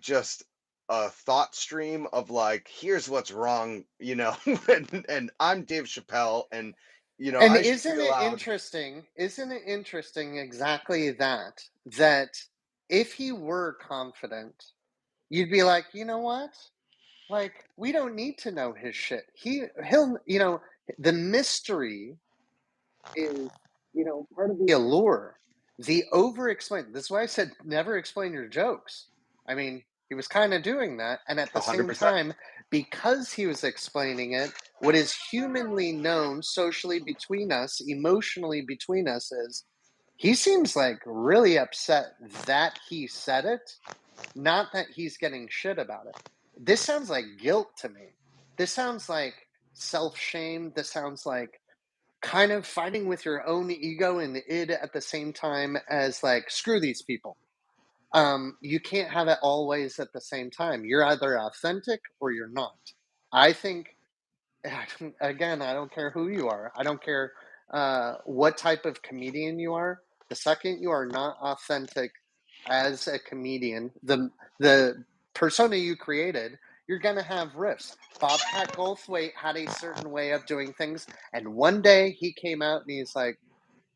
just a thought stream of like, here's what's wrong, and I'm Dave Chappelle, and And I should be isn't it allowed. interesting? Isn't it interesting exactly that if he were confident, you'd be like, you know what? Like, we don't need to know his shit. He'll the mystery is, part of the allure. The over explain. This is why I said never explain your jokes. I mean, he was kind of doing that. And at the same 100%. time, because he was explaining it, what is humanly known socially between us, emotionally between us, is he seems like really upset that he said it, not that he's getting shit about it. This sounds like guilt to me. This sounds like self shame. This sounds like kind of fighting with your own ego and id at the same time as like screw these people. You can't have it always at the same time. You're either authentic or you're not. I think, again, I don't care who you are. I don't care what type of comedian you are. The second you are not authentic as a comedian, the persona you created, you're gonna have riffs. Bobcat Goldthwait had a certain way of doing things, and one day he came out and he's like,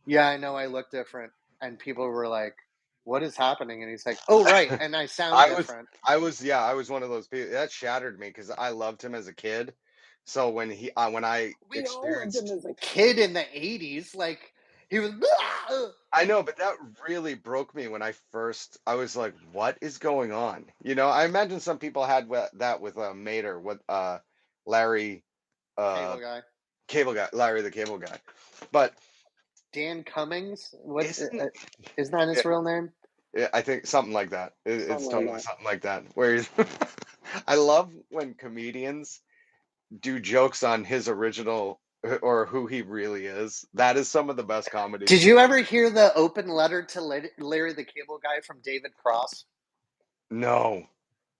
"Yeah, I know I look different," and people were like, "What is happening?" And he's like, "Oh, right, and I sound I was different." yeah, I was one of those people that shattered me because I loved him as a kid. So when I We all loved him experienced, as a kid in the '80s. Like he was, I like know, but that really broke me when I was like, what is going on? You know, I imagine some people had that with Mater, with Larry, uh, cable guy. Cable Guy, Larry the Cable Guy. But Dan Cummings. What isn't is that yeah, his real name? yeah, I think something like that. It's Something like totally that. something like that. Where he's I love when comedians do jokes on his original or who he really is. That is some of the best comedy Did to me. you ever hear the open letter to Larry the Cable Guy from David Cross? No.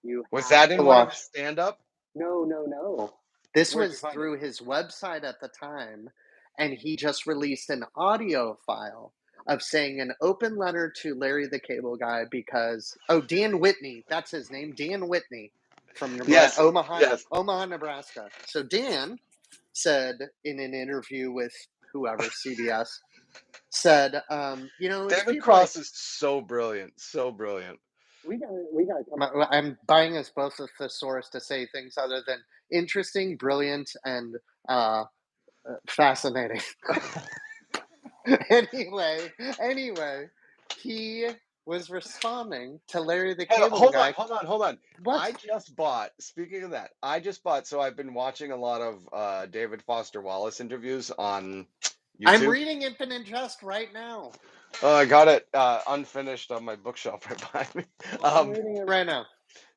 You Was have that to in one of his watch. stand-up? No, no, no. This Where'd you was find it? through his website at the time, and he just released an audio file of saying an open letter to Larry the Cable Guy because Dan Whitney, that's his name, Dan Whitney from Yes, yes. Omaha, Nebraska. So Dan said in an interview with whoever CBS said, it's David people like Cross is so brilliant, so brilliant. we gotta come out. I'm buying us both a thesaurus to say things other than interesting, brilliant, and uh, fascinating. anyway, he was responding to Larry the Hey, Cable Guy. hold on. What? Speaking of that, I just bought, so I've been watching a lot of David Foster Wallace interviews on I'm YouTube. reading Infinite Jest right now. Oh, I got it unfinished on my bookshelf right behind me. I'm Um, reading it right now.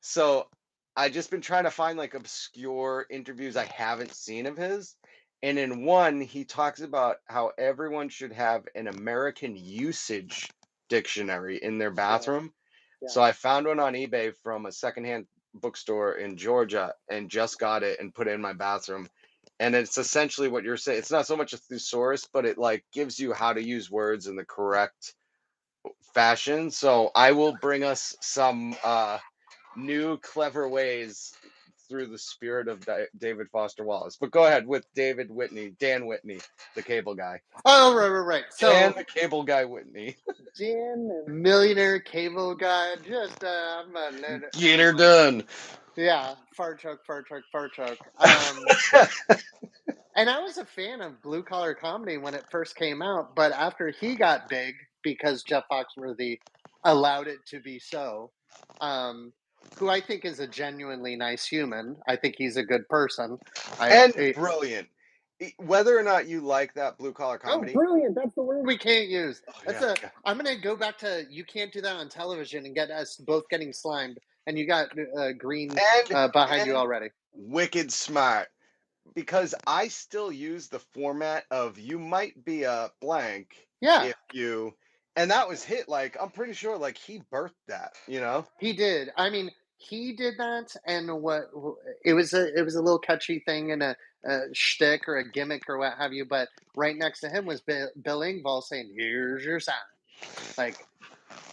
so I just been trying to find like obscure interviews I haven't seen of his. And in one, he talks about how everyone should have an American usage dictionary in their Yeah, bathroom. yeah. So I found one on eBay from a secondhand bookstore in Georgia and just got it and put it in my bathroom. And it's essentially what you're saying. It's not so much a thesaurus, but it like gives you how to use words in the correct fashion. So I will bring us some new clever ways through the spirit of David Foster Wallace. But go ahead with Dan Whitney, the cable guy. Oh, right. Dan So the cable guy Whitney. Dan, the millionaire cable guy, just Get her done. yeah, fart joke, fart joke, fart joke. And I was a fan of blue collar comedy when it first came out, but after he got big because Jeff Foxworthy allowed it to be so, um, who I think is a genuinely nice human. I think he's a good person. And brilliant. Whether or not you like that blue collar Oh, comedy. brilliant! That's the word we can't use. Oh yeah. I'm gonna go back to you can't do that on television and get us both getting slimed, and you got green And behind you and already. wicked smart. Because I still use the format of you might be a blank Yeah, if you, and that was hit like I'm pretty sure like he birthed that, you know? he did. I mean, he did that, and it was a little catchy thing and a shtick or a gimmick or what have you. But right next to him was Bill Engvall saying, "Here's your sign," like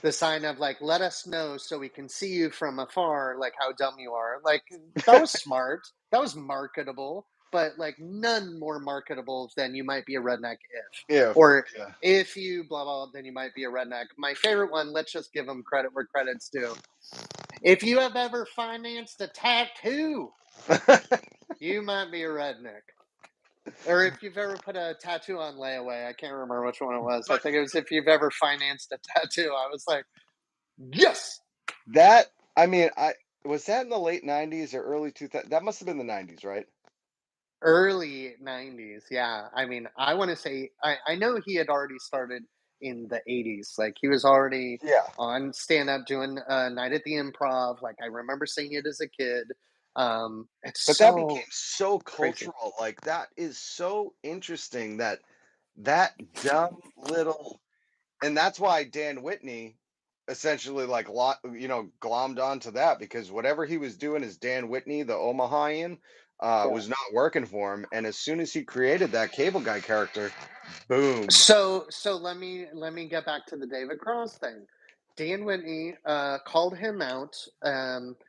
the sign of like, "Let us know so we can see you from afar, like how dumb you are." Like that was smart. That was marketable, but like none more marketable than you might be a redneck if, Yeah, or yeah. if you blah blah, then you might be a redneck. My favorite one. Let's just give them credit where credit's due. If you have ever financed a tattoo, you might be a redneck. Or if you've ever put a tattoo on layaway, I can't remember which one it was. I But think it was if you've ever financed a tattoo. I was like, yes, that, I mean, I was that in the late '90s or early 2000s? That must have been the '90s, right? early '90s. Yeah, I mean, I want to say I know he had already started in the '80s. Like he was already Yeah. on stand up doing a night at the Improv. Like I remember seeing it as a kid. It's But that became so so crazy. cultural. Like that is so interesting that that dumb little, and that's why Dan Whitney essentially like glommed onto that because whatever he was doing as Dan Whitney, the Omahian, Yeah. was not working for him. And as soon as he created that cable guy character, boom. So let me get back to the David Cross thing. Dan Whitney called him out,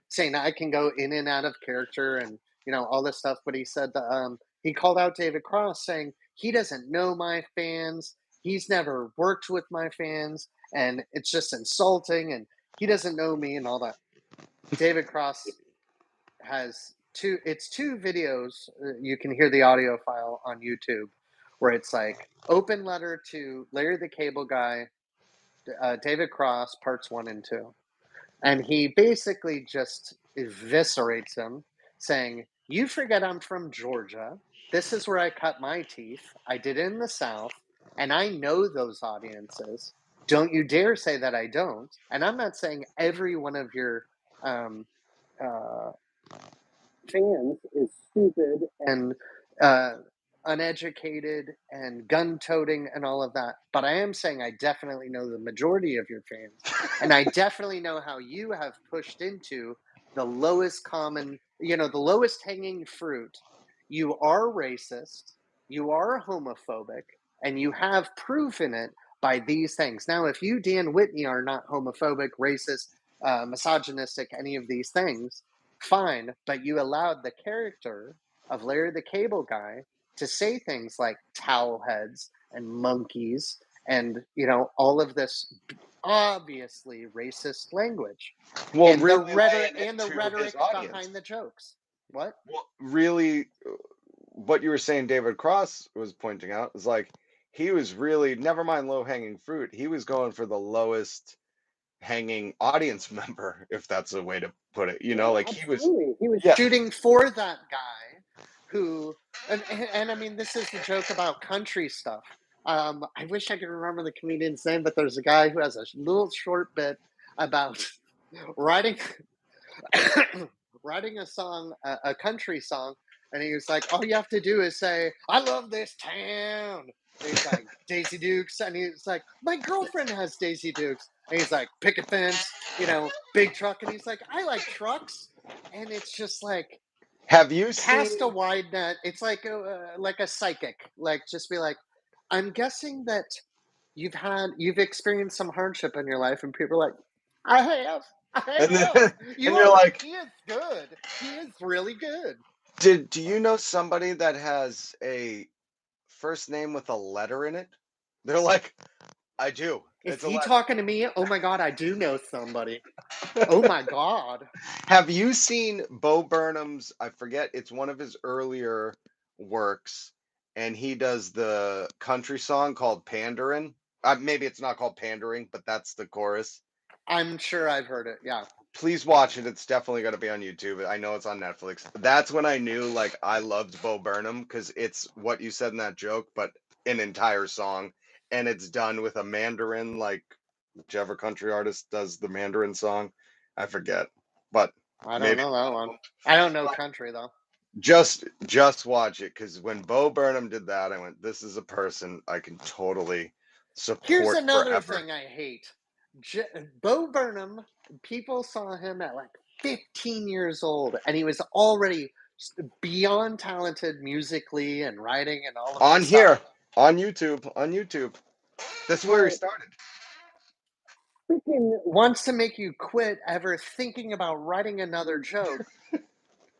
saying I can go in and out of character and all this stuff. But he said that he called out David Cross, saying he doesn't know my fans. He's never worked with my fans, and it's just insulting. And he doesn't know me and all that. David Cross has two. It's two videos. You can hear the audio file on YouTube, where it's like open letter to Larry the Cable Guy, David Cross, parts 1 and 2, and he basically just eviscerates him, saying, "You forget I'm from Georgia. This is where I cut my teeth. I did it in the South, and I know those audiences. Don't you dare say that I don't. And I'm not saying every one of your um, uh, fans is stupid and uh, uneducated and gun toting and all of that. But I am saying I definitely know the majority of your fans. And I definitely know how you have pushed into the lowest common, the lowest hanging fruit. You are racist, you are homophobic, and you have proven it by these things. Now, if you, Dan Whitney, are not homophobic, racist, misogynistic, any of these things, fine, but you allowed the character of Larry the Cable Guy to say things like towel heads and monkeys and all of this obviously racist language Well, and the really rhetoric laying it to his audience. behind the jokes. What? Well, really, what you were saying, David Cross was pointing out is like he was really, never mind low hanging fruit. He was going for the lowest hanging audience member, if that's a way to put it. Yeah, Like he was, absolutely. He was yeah. shooting for that guy who, and I mean, this is the joke about country stuff. I wish I could remember the comedian's name, but there's a guy who has a little short bit about writing writing a song, a country song, and he was like, all you have to do is say, "I love this town." And he's like, "Daisy Dukes," and he's like, "My girlfriend has Daisy Dukes," and he's like, "Pick a fence, big truck," and he's like, "I like trucks," and it's just like Have you cast a seen? wide net. It's like a psychic, like just be like, "I'm guessing that you've experienced some hardship in your life," and people are like, "I have, I And have." then, You and you're are right. like, He is good. He is really good. do you know somebody that has a first name with a letter in it? They're like, I do. Is It's a he letter. talking to me? Oh my god, I do know somebody. Oh my god. Have you seen Bo Burnham's? I forget. It's one of his earlier works, and he does the country song called "Pandarin." Maybe it's not called "Pandering," but that's the chorus. I'm sure I've heard it. Yeah. Please watch it. It's definitely going to be on YouTube. I know it's on Netflix. That's when I knew like I loved Bo Burnham because it's what you said in that joke, but an entire song, and it's done with a Mandarin, like whichever country artist does the Mandarin song. I forget, but I don't maybe. know that one. I don't know country though. Just watch it because when Bo Burnham did that, I went, "This is a person I can totally Here's support another forever." thing I hate. Bo Burnham, people saw him at like 15 years old, and he was already beyond talented musically and writing and all of On this stuff. here, on YouTube. That's where he But started. freaking wants to make you quit ever thinking about writing another joke.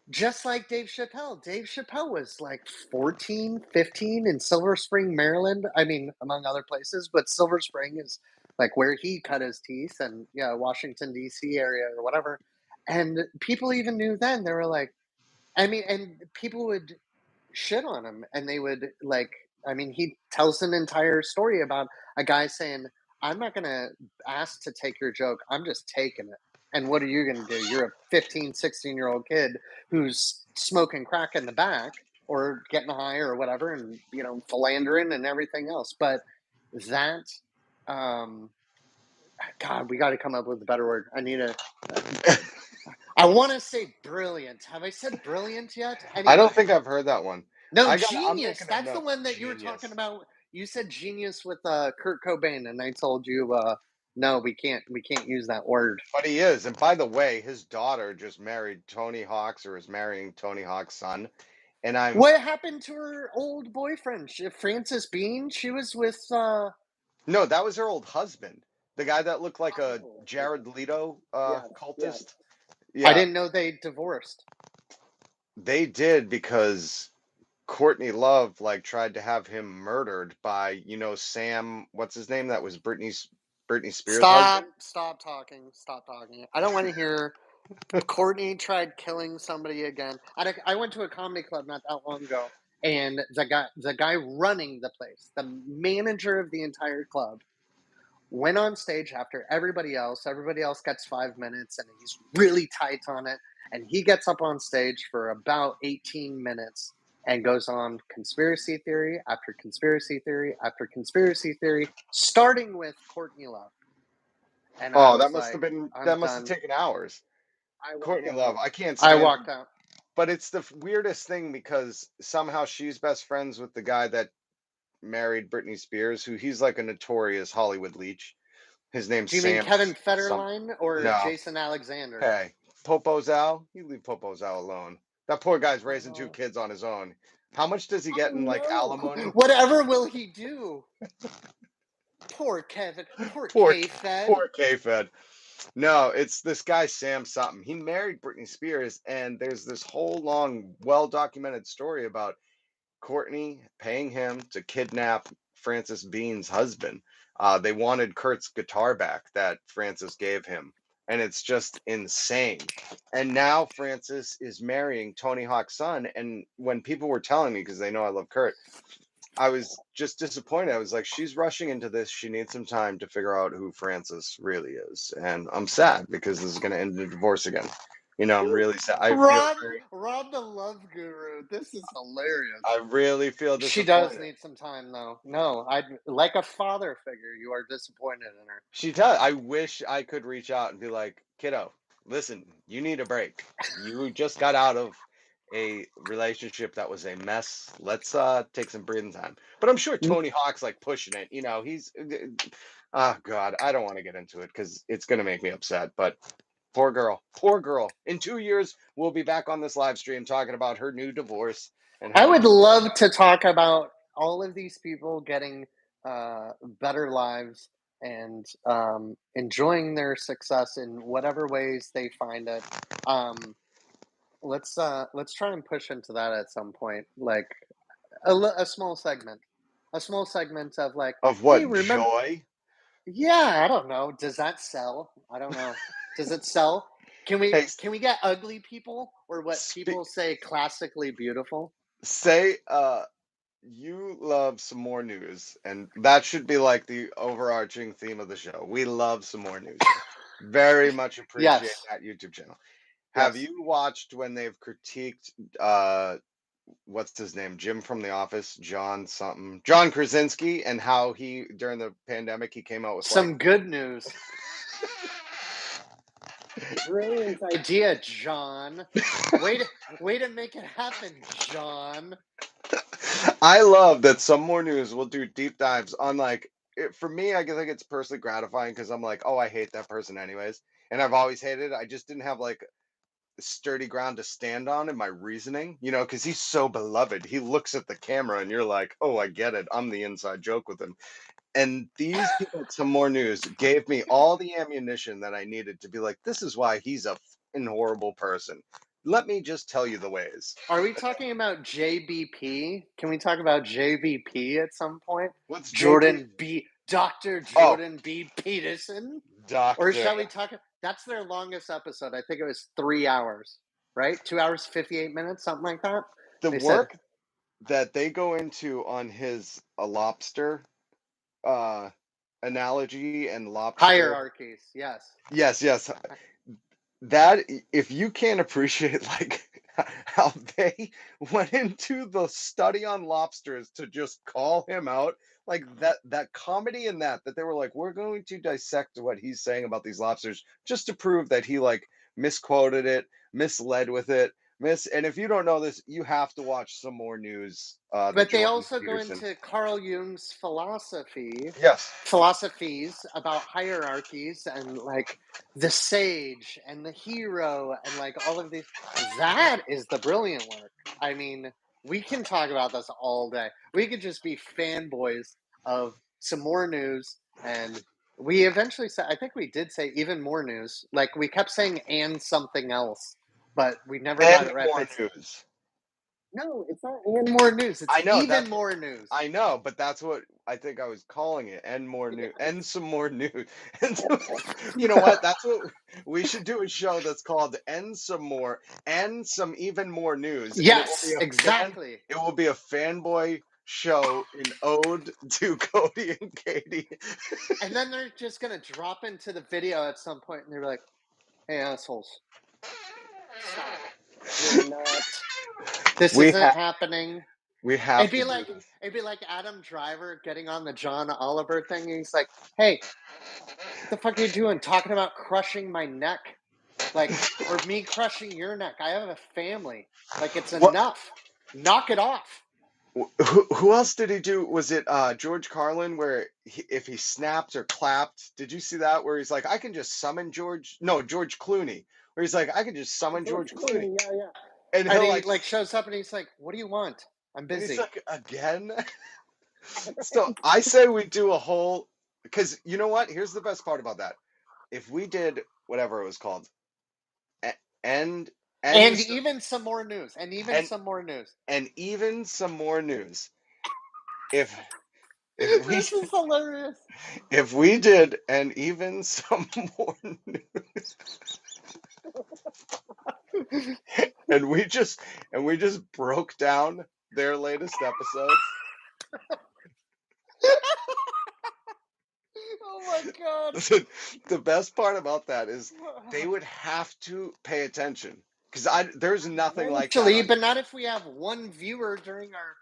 Just like Dave Chappelle. Dave Chappelle was like 14, 15 in Silver Spring, Maryland. I mean, among other places, but Silver Spring is like where he cut his teeth and yeah, Washington, D.C. area or whatever. And people even knew then, they were like, I mean, and people would shit on him and they would like, I mean, he tells an entire story about a guy saying, "I'm not going to ask to take your joke, I'm just taking it." And what are you going to do? You're a 15, 16-year-old kid who's smoking crack in the back or getting high or whatever and philandering and everything else. But that um God, we got to come up with a better word. I want to say brilliant. Have I said brilliant yet? I don't Anyway, think I've heard that one. no, I'm genius. making a That's the note. one that you were talking Genius. about. You said genius with Kurt Cobain, and I told you no, we can't use that word. But he is. And by the way, his daughter just married Tony Hawk's or is marrying Tony Hawk's son. And I'm What happened to her old boyfriend, Francis Bean? She was with no, that was her old husband. The guy that looked like a Oh, Jared Leto yes, yes. cultist. I Yeah, didn't know they divorced. they did because Courtney Love like tried to have him murdered by, Sam, what's his name? That was Britney Spears' husband. Stop talking. Stop talking. I don't want to hear Courtney tried killing somebody again. I went to a comedy club not that long ago, and the guy running the place, the manager of the entire club, went on stage after everybody else. Everybody else gets 5 minutes, and he's really tight on it. And he gets up on stage for about 18 minutes and goes on conspiracy theory after conspiracy theory after conspiracy theory, starting with Courtney Love. And I Oh, was like, I'm that must have done. taken hours. I walked Courtney out. Love, I can't I stand her, walked out. but it's the weirdest thing because somehow she's best friends with the guy that married Britney Spears, who he's like a notorious Hollywood leech. His name's Do you mean Sam Kevin some Federline or no. Jason Alexander? Hey, Popozow, you leave Popozow alone. That poor guy's raising two Oh, kids on his own. How much does he oh get in like no! alimony? Whatever will he do? Poor Kevin. Poor Poor, K-Fed. poor K-Fed. No, it's this guy Sam something. He married Britney Spears, and there's this whole long, well-documented story about Courtney paying him to kidnap Frances Bean's husband. They wanted Kurt's guitar back that Frances gave him, and it's just insane. And now Frances is marrying Tony Hawk's son, and when people were telling me because they know I love Kurt, I was just disappointed. I was like, she's rushing into this. She needs some time to figure out who Francis really is. And I'm sad because this is going to end in a divorce again. I'm really sad. Rob, Rob the love guru. This is hilarious. I really feel She does disappointed. need some time, though. No, I like a father figure. You are disappointed in her. She does. I wish I could reach out and be like, kiddo, listen, you need a break. You just got out of a relationship that was a mess. Let's take some breathing time. But I'm sure Tony Hawk's like pushing it. He's oh God, I don't want to get into it because it's gonna make me upset. But poor girl, poor girl. In 2 years, we'll be back on this live stream talking about her new divorce and I how would she's love to talk about all of these people getting better lives and enjoying their success in whatever ways they find it. Um, let's try and push into that at some point, like a small segment of like, of hey, what remember? joy. Yeah, I don't know. Does that sell? I don't know. Does it sell? Can we Hey, can we get ugly people or what spe- people say classically beautiful? say you love some more news, and that should be like the overarching theme of the show. We love some more news here. Very much appreciate Yes, that YouTube channel. Have yes. you watched when they've critiqued uh what's his name? Jim from The Office, John something. John Krasinski, and how he during the pandemic he came out with like Some good news. Brilliant idea, John. Way to make it happen, John. I love that some more news will do deep dives on like for me, I think it's personally gratifying because I'm like, oh, I hate that person anyways. And I've always hated it. I just didn't have like sturdy ground to stand on in my reasoning, because he's so beloved. He looks at the camera and you're like, oh, I get it. I'm the inside joke with him. And these people at Some More News gave me all the ammunition that I needed to be like, this is why he's a fucking horrible person. Let me just tell you the ways. Are we talking about JBP? Can we talk about JBP at some point? What's JP? Dr. Oh, Jordan B. Peterson? Or doctor. shall we talk? That's their longest episode. I think it was 3 hours, right? 2 hours, 58 minutes, something like that. The They said work that they go into on his a lobster uh analogy and lobster. hierarchies. Yes. Yes, yes. That if you can't appreciate like how they went into the study on lobsters to just call him out, like that comedy in that they were like, we're going to dissect what he's saying about these lobsters just to prove that he like misquoted it, misled with it, and if you don't know this, you have to watch Some More News, the But they Jordan also go Peterson. into Carl Jung's Yes. philosophies about hierarchies and like the sage and the hero and like all of these. That is the brilliant work. I mean, we can talk about this all day. We could just be fanboys of Some More News and We eventually said, I think we did say even more news. Like we kept saying and something else, but we never got And it right. But more it's news. no, it's not and more news. It's I know even that's more news. I know, but that's what I think I was calling it. And more news, and some more news. And you know what? That's what we should do, a show that's called "And Some More," and some even more news, and it will be Yes, exactly. it will be a fanboy show in ode to Cody and Katie. And then they're just gonna drop into the video at some point, and they're like, "Hey assholes, stop! You're not. This We isn't have happening." we It'd have to be do like this. it'd be like Adam Driver getting on the John Oliver thing. And he's like, "Hey, what the fuck are you doing? Talking about crushing my neck, like, or me crushing your neck? I have a family. Like, it's What enough. Knock it off." who else did he do? Was it George Carlin, where if he snapped or clapped? Did you see that? Where he's like, I can just summon George. No, George Clooney. Where he's like, I can just Oh, summon George George Clooney, Clooney, yeah, yeah. and And he'll he like, like shows up and he's like, "What do you want? I'm and he's busy." like, again. So I say we do a whole, because you know what? Here's the best part about that. If we did whatever it was called, and and And even some more news. And even and some more news. and even some more news. If if we This is hilarious. if we did and even some more news, and we just broke down their latest episodes. Oh my god. The best part about that is they would have to pay attention, because I there's nothing like that Eventually, on. but not if we have one viewer during our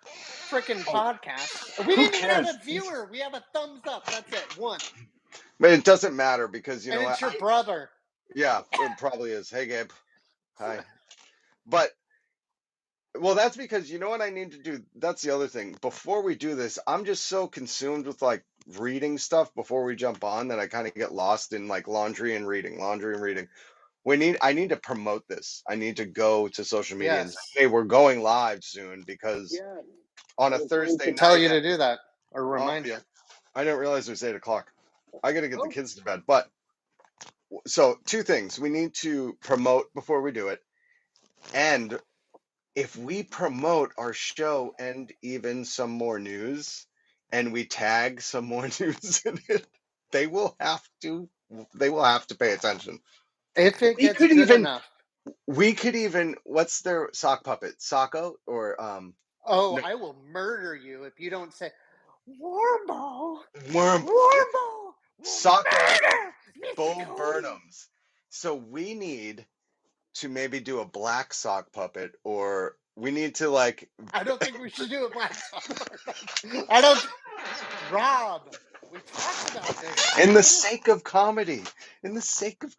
freaking Oh, podcast. We who didn't even have cares? a viewer. We have a thumbs up. That's it. One. But it doesn't matter, because you And know it's what? your brother. Yeah, it probably is. Hey, Gabe. Hi. But well, that's because you know what I need to do. That's the other thing. Before we do this, I'm just so consumed with like reading stuff before we jump on that I kind of get lost in like laundry and reading, laundry and reading. I need to promote this. I need to go to social media and say, Yes. hey, we're going live soon, because Yeah. on I a was going Thursday to tell night you at, to do that or oh remind you. I didn't realize it was 8 o'clock. I gotta get the Oh, kids to bed. But so two things. We need to promote before we do it. And if we promote our show and even some more news, and we tag some more news in it, they will have to pay attention. if it We gets could good even enough. what's their sock puppet? Socko or Oh, no, I will murder you if you don't say, Warbo, Worm Warbo will Socko murder Mr. Bo Cody. Burnhams. So we need to maybe do a black sock puppet, or we need to like I don't think we should do a black sock. I don't. Rob, we talked about this, in the dude. sake of comedy, in the sake of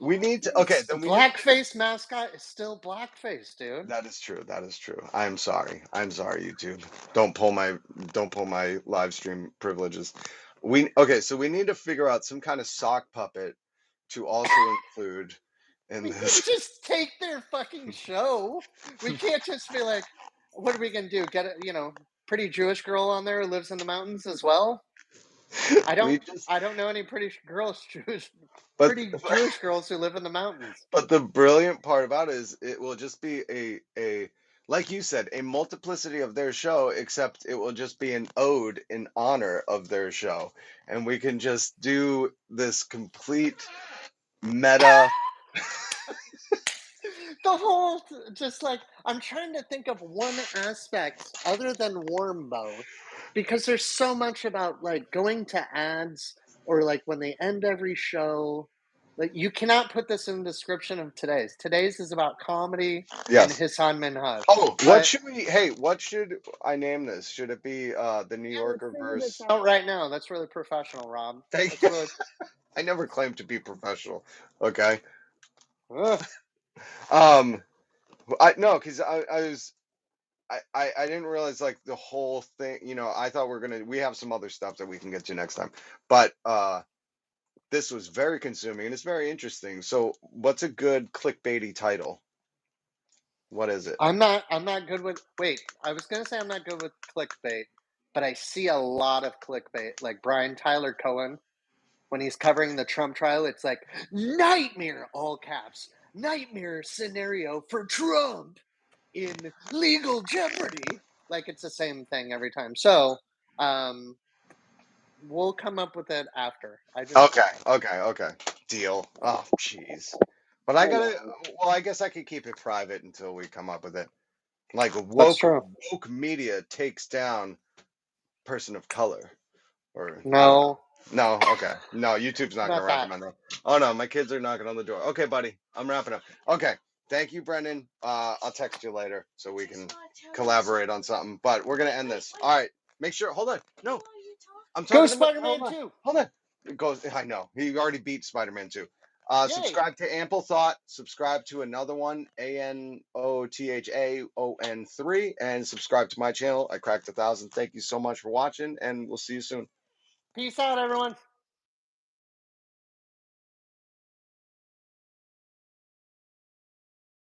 we need to, okay, then we need to figure. Blackface mascot is still blackface, dude. That is true. That is true. I'm sorry. I'm sorry, YouTube. Don't pull my don't pull my live stream privileges. We okay, so we need to figure out some kind of sock puppet to also include in We can't this. just take their fucking show. We can't just be like, what are we gonna do? Get a pretty Jewish girl on there who lives in the mountains as well? I don't We just I don't know any but pretty Jewish girls who live in the mountains. but the brilliant part about it is it will just be a like you said, a multiplicity of their show, except it will just be an ode in honor of their show. And we can just do this complete meta. The whole just like I'm trying to think of one aspect other than Warmbo, because there's so much about like going to ads or like when they end every show. Like you cannot put this in the description of today's. Today's is about comedy and Yes. Hasan Minhaj. Oh, what But should we? Hey, what should I name this? Should it be the New yeah, let's Yorker figure this verse? out right now. That's really professional, Rob. Thank. That's really. I never claimed to be professional. Okay. Ugh. Um. I no, because I was I didn't realize like the whole thing. You know, I thought we have some other stuff that we can get to next time, but this was very consuming and it's very interesting. So, what's a good clickbaity title? What is it? I'm not good with wait, I was gonna say I'm not good with clickbait, but I see a lot of clickbait, like Brian Tyler Cohen. when he's covering the Trump trial, it's like nightmare, all caps, nightmare scenario for Trump in legal jeopardy. Like it's the same thing every time. So we'll come up with it after. I just Okay. Deal. Oh, jeez. But I gotta. Well, I guess I could keep it private until we come up with it. Like that's true. woke media takes down person of color, or I don't know. No, No, okay. No, YouTube's not gonna not that. recommend that. Oh no, my kids are knocking on the door. Okay, buddy, I'm wrapping up. Okay, thank you, Brendan. I'll text you later so we can collaborate on something. But we're gonna end this. All right. Make sure. Hold on. No, I'm Go talking to. Hold Spider-Man on. 2. Hold on. It goes. I know. He already beat Spider-Man 2. Yay. Subscribe to Ample Thought. Subscribe to another one, Anothaon3, and subscribe to my channel. I cracked 1,000. Thank you so much for watching, and we'll see you soon. Peace out, everyone.